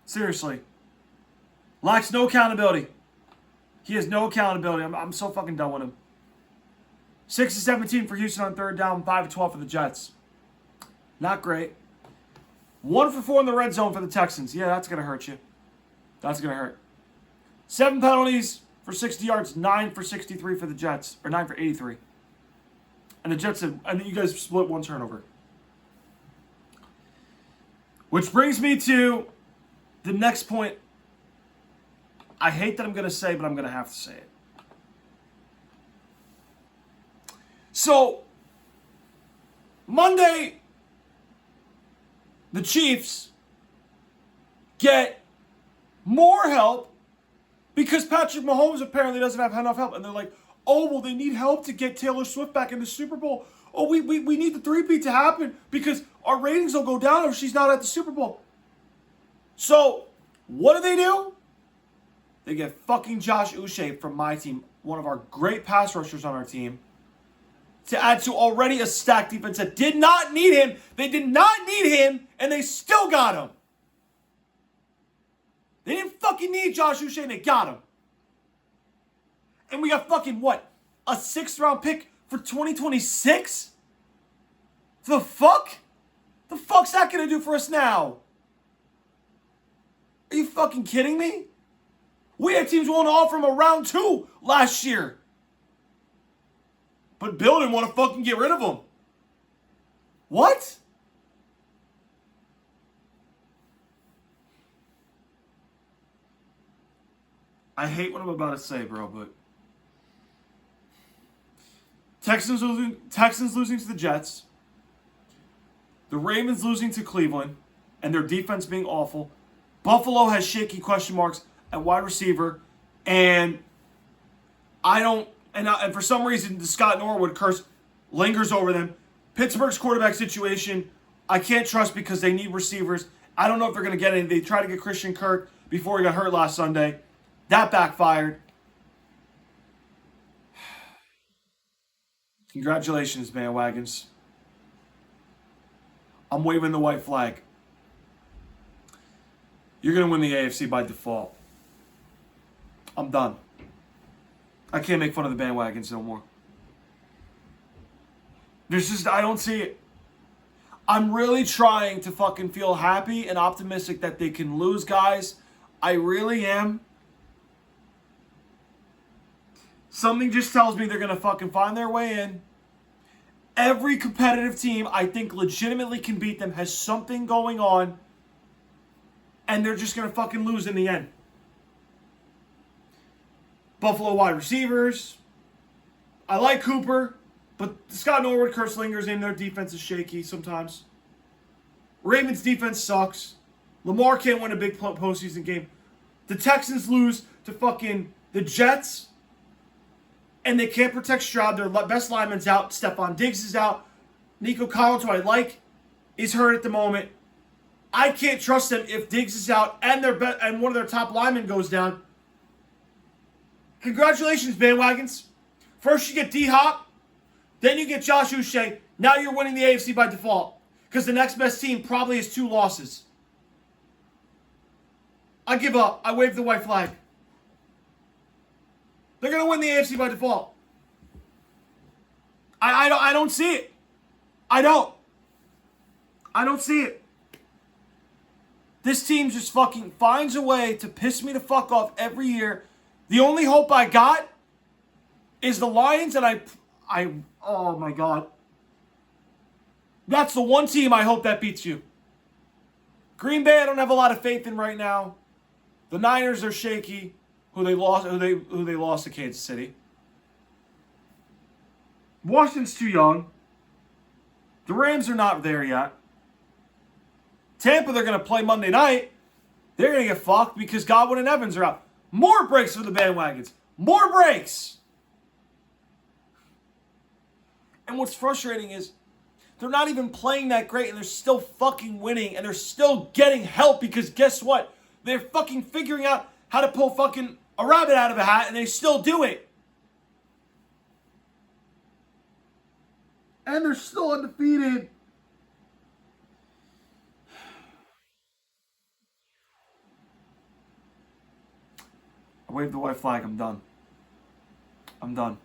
Seriously. Lacks no accountability. He has no accountability. I'm so fucking done with him. 6 of 17 for Houston on 3rd down, 5 of 12 for the Jets. Not great. 1 for 4 in the red zone for the Texans. Yeah, that's going to hurt you. That's going to hurt. 7 penalties for 60 yards, 9 for 63 for the Jets, or 9 for 83. And the Jets and you guys split 1 turnover. Which brings me to the next point. I hate that I'm going to say, but I'm going to have to say it. So, Monday, the Chiefs get more help because Patrick Mahomes apparently doesn't have enough help. And they're like, oh, well, they need help to get Taylor Swift back in the Super Bowl. Oh, we need the 3-peat to happen because our ratings will go down if she's not at the Super Bowl. So, what do? They get fucking Josh Uche from my team, one of our great pass rushers on our team, to add to already a stacked defense that did not need him. They did not need him, and they still got him. They didn't fucking need Josh Uche, and they got him. And we got fucking, what, a 6th-round pick for 2026? The fuck? The fuck's that gonna do for us now? Are you fucking kidding me? We had teams willing to offer him a round 2 last year. But Bill didn't want to fucking get rid of him. What? I hate what I'm about to say, bro, but Texans losing to the Jets. The Ravens losing to Cleveland and their defense being awful. Buffalo has shaky question marks at wide receiver, and for some reason the Scott Norwood curse lingers over them. Pittsburgh's quarterback situation, I can't trust because they need receivers. I don't know if they're going to get any. They tried to get Christian Kirk before he got hurt last Sunday. That backfired. Congratulations, bandwagons. I'm waving the white flag. You're going to win the AFC by default. I'm done. I can't make fun of the bandwagons no more. I don't see it. I'm really trying to fucking feel happy and optimistic that they can lose guys. I really am. Something just tells me they're going to fucking find their way in. Every competitive team I think legitimately can beat them has something going on. And they're just going to fucking lose in the end. Buffalo wide receivers. I like Cooper. But Scott Norwood curse lingers in. Their defense is shaky sometimes. Ravens defense sucks. Lamar can't win a big postseason game. The Texans lose to fucking the Jets. And they can't protect Stroud. Their best lineman's out. Stephon Diggs is out. Nico Collins, who I like, is hurt at the moment. I can't trust them if Diggs is out and one of their top linemen goes down. Congratulations, bandwagons. First you get D-Hop. Then you get Josh Uche. Now you're winning the AFC by default. Because the next best team probably has 2 losses. I give up. I wave the white flag. They're going to win the AFC by default. I don't see it. I don't see it. This team just fucking finds a way to piss me the fuck off every year. The only hope I got is the Lions, and oh my God. That's the one team I hope that beats you. Green Bay, I don't have a lot of faith in right now. The Niners are shaky. Who they lost to Kansas City. Washington's too young. The Rams are not there yet. Tampa, they're going to play Monday night. They're going to get fucked because Godwin and Evans are out. More breaks for the bandwagons. More breaks. And what's frustrating is they're not even playing that great and they're still fucking winning and they're still getting help because guess what? They're fucking figuring out how to pull fucking a rabbit out of a hat, and they still do it. And they're still undefeated. I waved the white flag. I'm done. I'm done.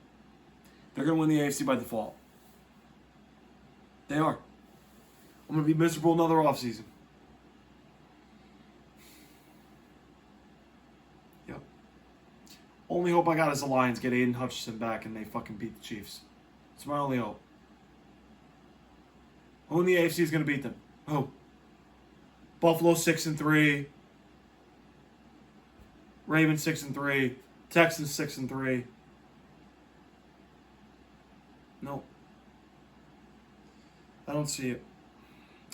They're going to win the AFC by default. They are. I'm going to be miserable another offseason. Yep. Only hope I got is the Lions get Aiden Hutchinson back and they fucking beat the Chiefs. It's my only hope. Who in the AFC is going to beat them? Who? Buffalo 6-3. Ravens 6-3. Texans 6-3. No. I don't see it.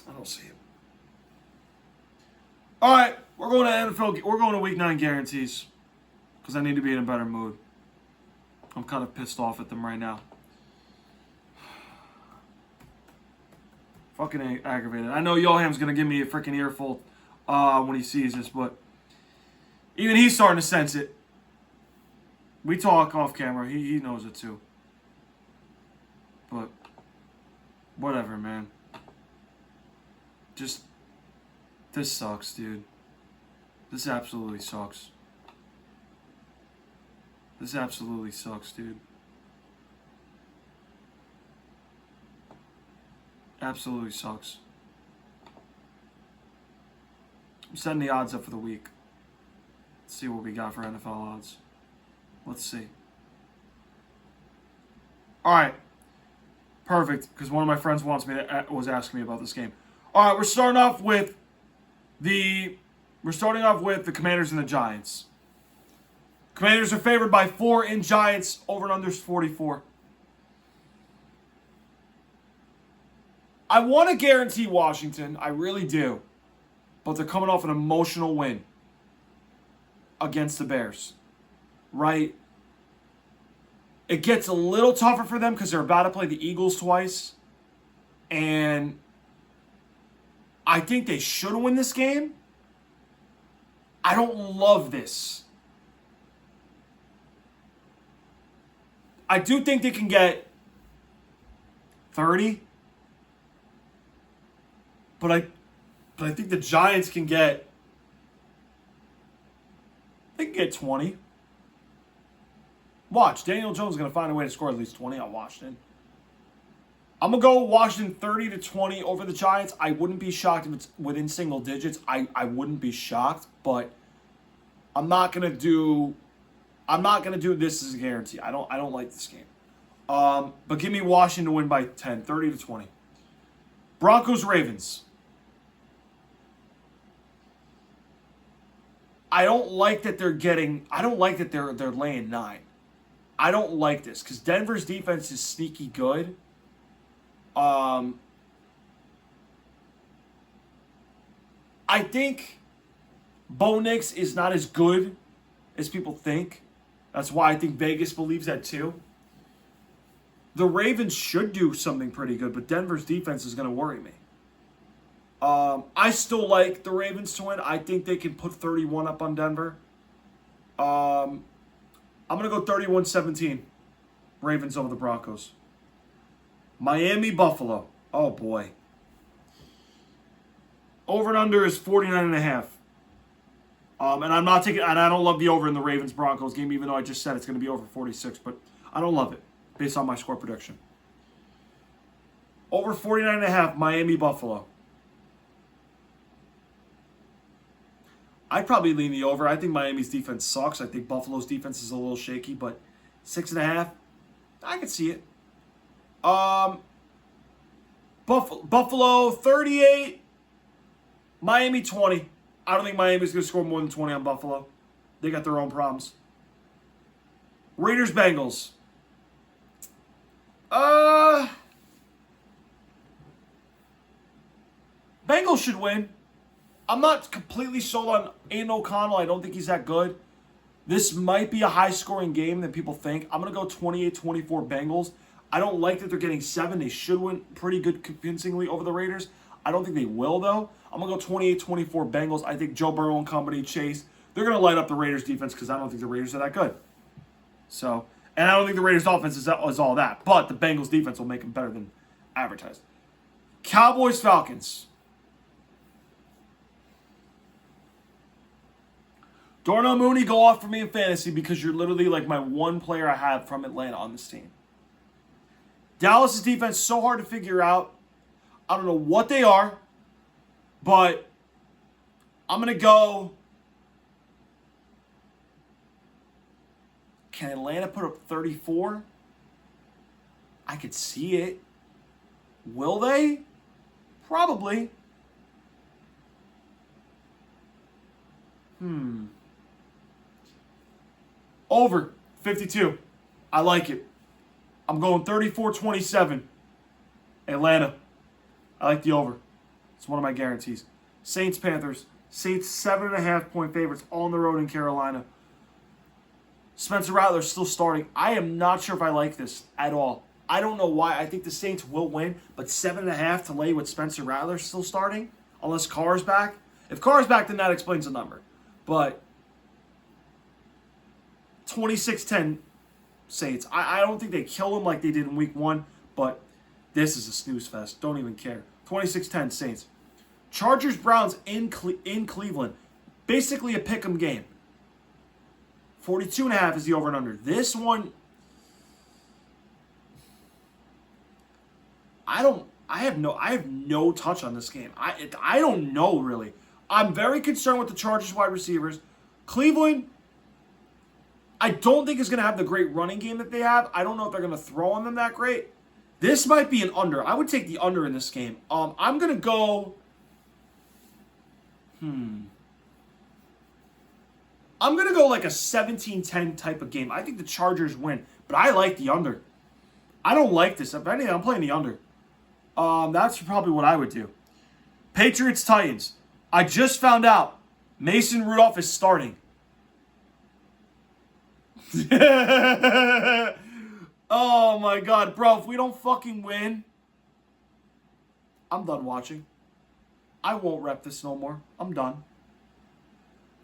I don't see it. All right, we're going to NFL. We're going to Week 9 guarantees because I need to be in a better mood. I'm kind of pissed off at them right now. Fucking aggravated. I know Yoham's going to give me a freaking earful when he sees this, but even he's starting to sense it. We talk off camera. He knows it too. But whatever, man. Just, this sucks, dude. This absolutely sucks. This absolutely sucks, dude. Absolutely sucks. I'm setting the odds up for the week. Let's see what we got for NFL odds. Let's see. All right. Perfect, because one of my friends was asking me about this game. All right, we're starting off with the Commanders and the Giants. Commanders are favored by 4 in Giants. Over and under is 44. I want to guarantee Washington. I really do. But they're coming off an emotional win against the Bears. Right? It gets a little tougher for them because they're about to play the Eagles twice. And I think they should win this game. I don't love this. I do think they can get 30. But I think the Giants can get 20. Watch, Daniel Jones is going to find a way to score at least 20 on Washington. I'm going to go Washington 30-20 over the Giants. I wouldn't be shocked if it's within single digits. I wouldn't be shocked, but I'm not going to do this as a guarantee. I don't like this game. But give me Washington to win by 10, 30-20. Broncos-Ravens. I don't like that they're laying 9. I don't like this because Denver's defense is sneaky good. I think Bo Nix is not as good as people think. That's why I think Vegas believes that too. The Ravens should do something pretty good, but Denver's defense is going to worry me. I still like the Ravens to win. I think they can put 31 up on Denver. I'm going to go 31-17. Ravens over the Broncos. Miami-Buffalo. Oh, boy. Over and under is 49.5. And I'm not taking, and I don't love the over in the Ravens-Broncos game, even though I just said it's going to be over 46, but I don't love it based on my score prediction. Over 49.5, Miami-Buffalo. I'd probably lean the over. I think Miami's defense sucks. I think Buffalo's defense is a little shaky, but 6.5, I can see it. Buffalo 38, Miami 20. I don't think Miami's going to score more than 20 on Buffalo. They got their own problems. Raiders-Bengals. Bengals should win. I'm not completely sold on Aiden O'Connell. I don't think he's that good. This might be a high-scoring game than people think. I'm going to go 28-24 Bengals. I don't like that they're getting 7. They should win pretty good convincingly over the Raiders. I don't think they will, though. I'm going to go 28-24 Bengals. I think Joe Burrow and company, Chase, they're going to light up the Raiders' defense because I don't think the Raiders are that good. So, and I don't think the Raiders' offense is all that. But the Bengals' defense will make them better than advertised. Cowboys-Falcons. Darnell Mooney, go off for me in fantasy because you're literally like my one player I have from Atlanta on this team. Dallas' defense is so hard to figure out. I don't know what they are, but I'm going to go. Can Atlanta put up 34? I could see it. Will they? Probably. Over 52. I like it. I'm going 34-27. Atlanta. I like the over. It's one of my guarantees. Saints-Panthers. Saints 7.5-point favorites on the road in Carolina. Spencer Rattler's still starting. I am not sure if I like this at all. I don't know why. I think the Saints will win, but 7.5 to lay with Spencer Rattler still starting, unless Carr's back. If Carr's back, then that explains the number. But 26-10 Saints. I don't think they kill them like they did in week 1, but this is a snooze fest. Don't even care. 26-10 Saints. Chargers-Browns in Cleveland. Basically a pick'em game. 42.5 is the over and under. This one, I have no touch on this game. I don't know really. I'm very concerned with the Chargers wide receivers. Cleveland, I don't think is going to have the great running game that they have. I don't know if they're going to throw on them that great. This might be an under. I would take the under in this game. I'm going to go... I'm going to go like a 17-10 type of game. I think the Chargers win, but I like the under. I don't like this. If anything, I'm playing the under. That's probably what I would do. Patriots-Titans. I just found out Mason Rudolph is starting. Oh my God, bro, if we don't fucking win, I'm done watching. I won't rep this no more. I'm done.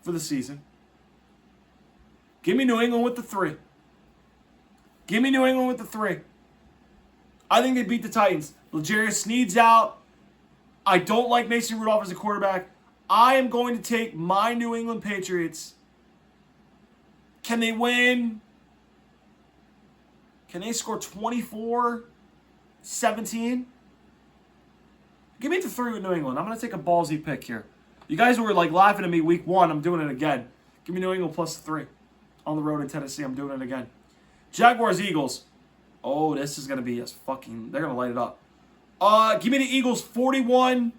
For the season. Give me New England with the 3. Give me New England with the 3. I think they beat the Titans. L'Jarius Sneed's out. I don't like Mason Rudolph as a quarterback. I am going to take my New England Patriots. Can they win? Can they score 24-17? Give me the 3 with New England. I'm going to take a ballsy pick here. You guys were like laughing at me week 1. I'm doing it again. Give me New England plus 3. On the road in Tennessee, I'm doing it again. Jaguars-Eagles. Oh, this is going to be they're going to light it up. Give me the Eagles 41-23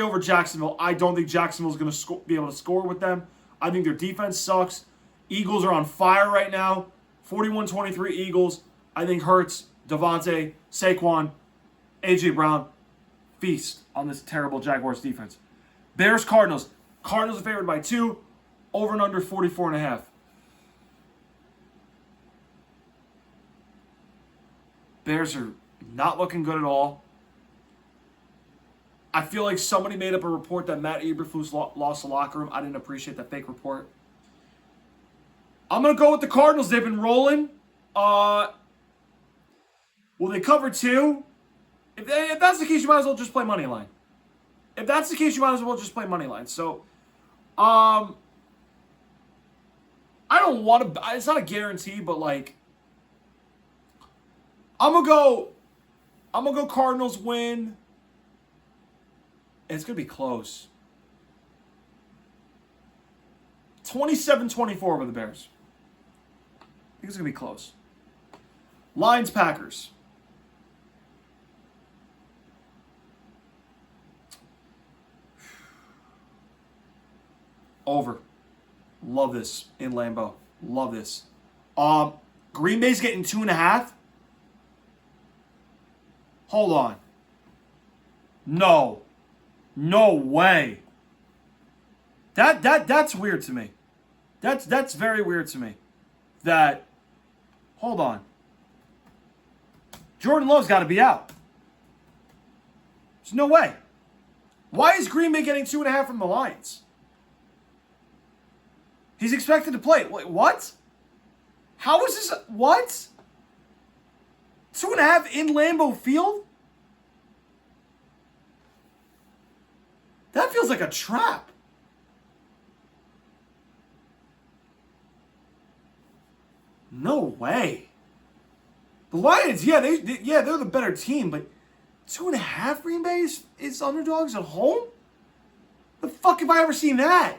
over Jacksonville. I don't think Jacksonville's going to be able to score with them. I think their defense sucks. Eagles are on fire right now. 41-23 Eagles. I think Hurts, Devontae, Saquon, A.J. Brown feast on this terrible Jaguars defense. Bears-Cardinals. Cardinals are favored by 2. Over and under 44.5. Bears are not looking good at all. I feel like somebody made up a report that Matt Eberflus lost the locker room. I didn't appreciate that fake report. I'm going to go with the Cardinals. They've been rolling. Will they cover 2? If that's the case, you might as well just play money line. If that's the case, you might as well just play money line. So, I don't want to... It's not a guarantee, but like... I'm gonna go Cardinals win. It's going to be close. 27-24 over the Bears. I think it's going to be close. Lions-Packers. Over. Love this in Lambeau. Love this. Green Bay's getting 2.5. Hold on. No. No way. That's weird to me. That's very weird to me. That, hold on. Jordan Love's got to be out. There's no way. Why is Green Bay getting 2.5 from the Lions? He's expected to play. Wait, what? How is this? What? 2.5 in Lambeau Field? That feels like a trap. No way. The Lions, they're the better team, but 2.5 Green Bay is underdogs at home? The fuck have I ever seen that?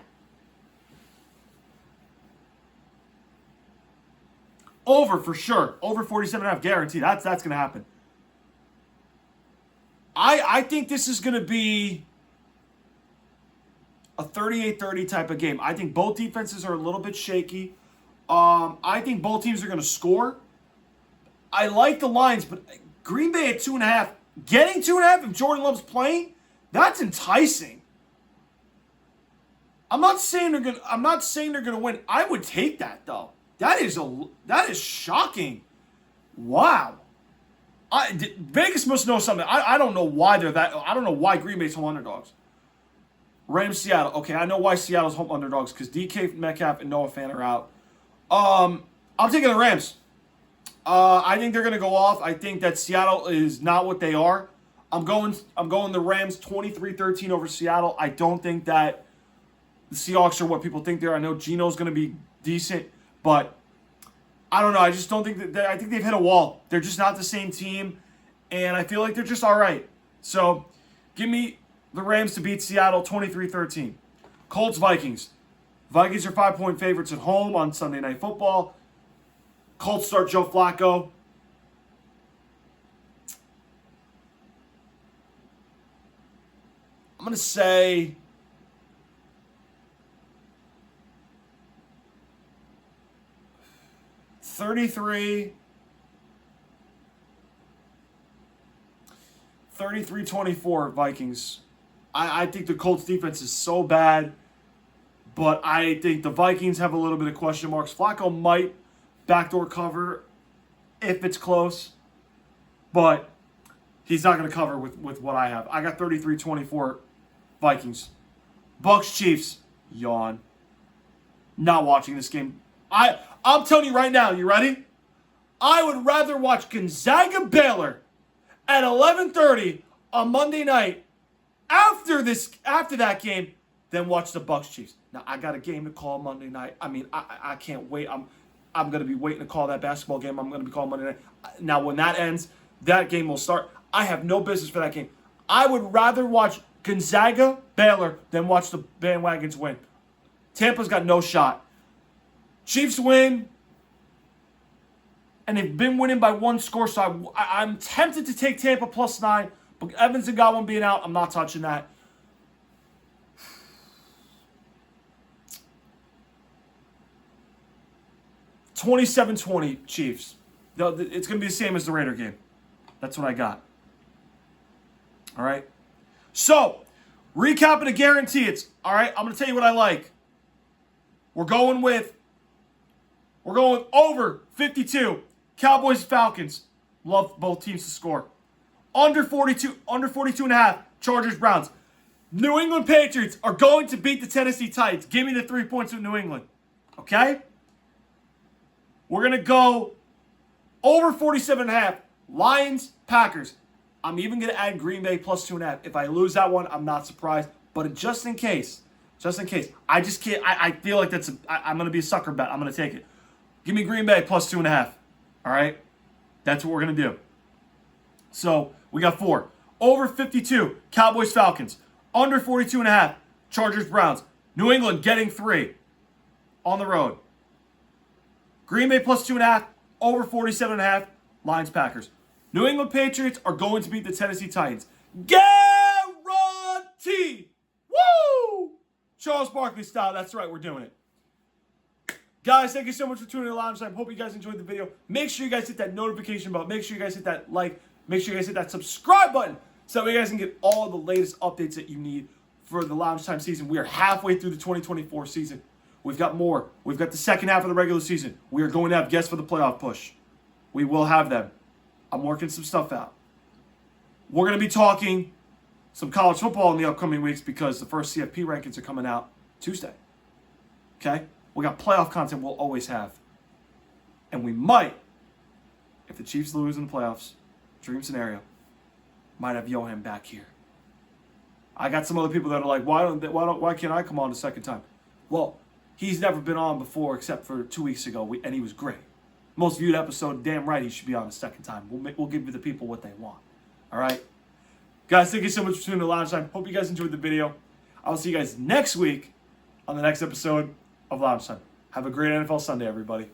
Over for sure. Over 47.5 guaranteed. That's going to happen. I think this is going to be a 38-30 type of game. I think both defenses are a little bit shaky. I think both teams are going to score. I like the Lions, but Green Bay at 2.5, getting 2.5 if Jordan Love's playing, that's enticing. I'm not saying they're gonna win. I would take that though. That is shocking. Wow. Vegas must know something. I don't know why they're that. I don't know why Green Bay's home underdogs. Rams Seattle. Okay, I know why Seattle's home underdogs because DK Metcalf and Noah Fant are out. I'm taking the Rams. I think they're gonna go off. I think that Seattle is not what they are. I'm going the Rams 23-13 over Seattle. I don't think that the Seahawks are what people think they are. I know Geno's gonna be decent, but I don't know. I just don't think that. I think they've hit a wall. They're just not the same team, and I feel like they're just all right. So, give me the Rams to beat Seattle 23-13. Colts-Vikings. Vikings are 5-point favorites at home on Sunday Night Football. Colts start Joe Flacco. I'm going to say 33-24 Vikings. I think the Colts defense is so bad, but I think the Vikings have a little bit of question marks. Flacco might backdoor cover if it's close, but he's not going to cover with what I have. I got 33-24 Vikings. Bucks Chiefs, yawn. Not watching this game. I'm telling you right now, you ready? I would rather watch Gonzaga Baylor at 11:30 on Monday night after that game than watch the Bucks Chiefs. Now I got a game to call Monday night. I mean, I can't wait. I'm going to be waiting to call that basketball game. I'm going to be calling Monday night. Now when that ends, that game will start. I have no business for that game. I would rather watch Gonzaga Baylor than watch the bandwagons win. Tampa's got no shot. Chiefs win, and they've been winning by one score, so I'm tempted to take Tampa +9, but Evans and Godwin being out, I'm not touching that. $27-20 Chiefs. It's going to be the same as the Raider game. That's what I got. All right? So, recapping the guarantees. All right? I'm going to tell you what I like. We're going over 52. Cowboys, Falcons. Love both teams to score. Under 42.5. Chargers, Browns. New England Patriots are going to beat the Tennessee Titans. Give me the 3 points with New England. Okay? We're going to go over 47.5. Lions, Packers. I'm even going to add Green Bay +2.5. If I lose that one, I'm not surprised. But just in case, I just can't. I feel like I'm going to be a sucker bet. I'm going to take it. Give me Green Bay +2.5. All right? That's what we're going to do. So, we got 4. Over 52, Cowboys, Falcons. Under 42.5, Chargers, Browns. New England getting 3 on the road. Green Bay +2.5, over 47.5, Lions, Packers. New England Patriots are going to beat the Tennessee Titans. Guarantee! Woo! Charles Barkley style. That's right, we're doing it. Guys, thank you so much for tuning in to Loungetime. Hope you guys enjoyed the video. Make sure you guys hit that notification button. Make sure you guys hit that like. Make sure you guys hit that subscribe button so you guys can get all the latest updates that you need for the Loungetime season. We are halfway through the 2024 season. We've got more. We've got the second half of the regular season. We are going to have guests for the playoff push. We will have them. I'm working some stuff out. We're going to be talking some college football in the upcoming weeks because the first CFP rankings are coming out Tuesday. Okay? We got playoff content we'll always have. And we might, if the Chiefs lose in the playoffs, dream scenario, might have Johan back here. I got some other people that are like, why can't I come on the second time? Well, he's never been on before except for 2 weeks ago, and he was great. Most viewed episode, damn right he should be on the second time. We'll give the people what they want. All right? Guys, thank you so much for tuning in to Loungetime. Hope you guys enjoyed the video. I'll see you guys next week on the next episode of Loungetime. Have a great NFL Sunday, everybody.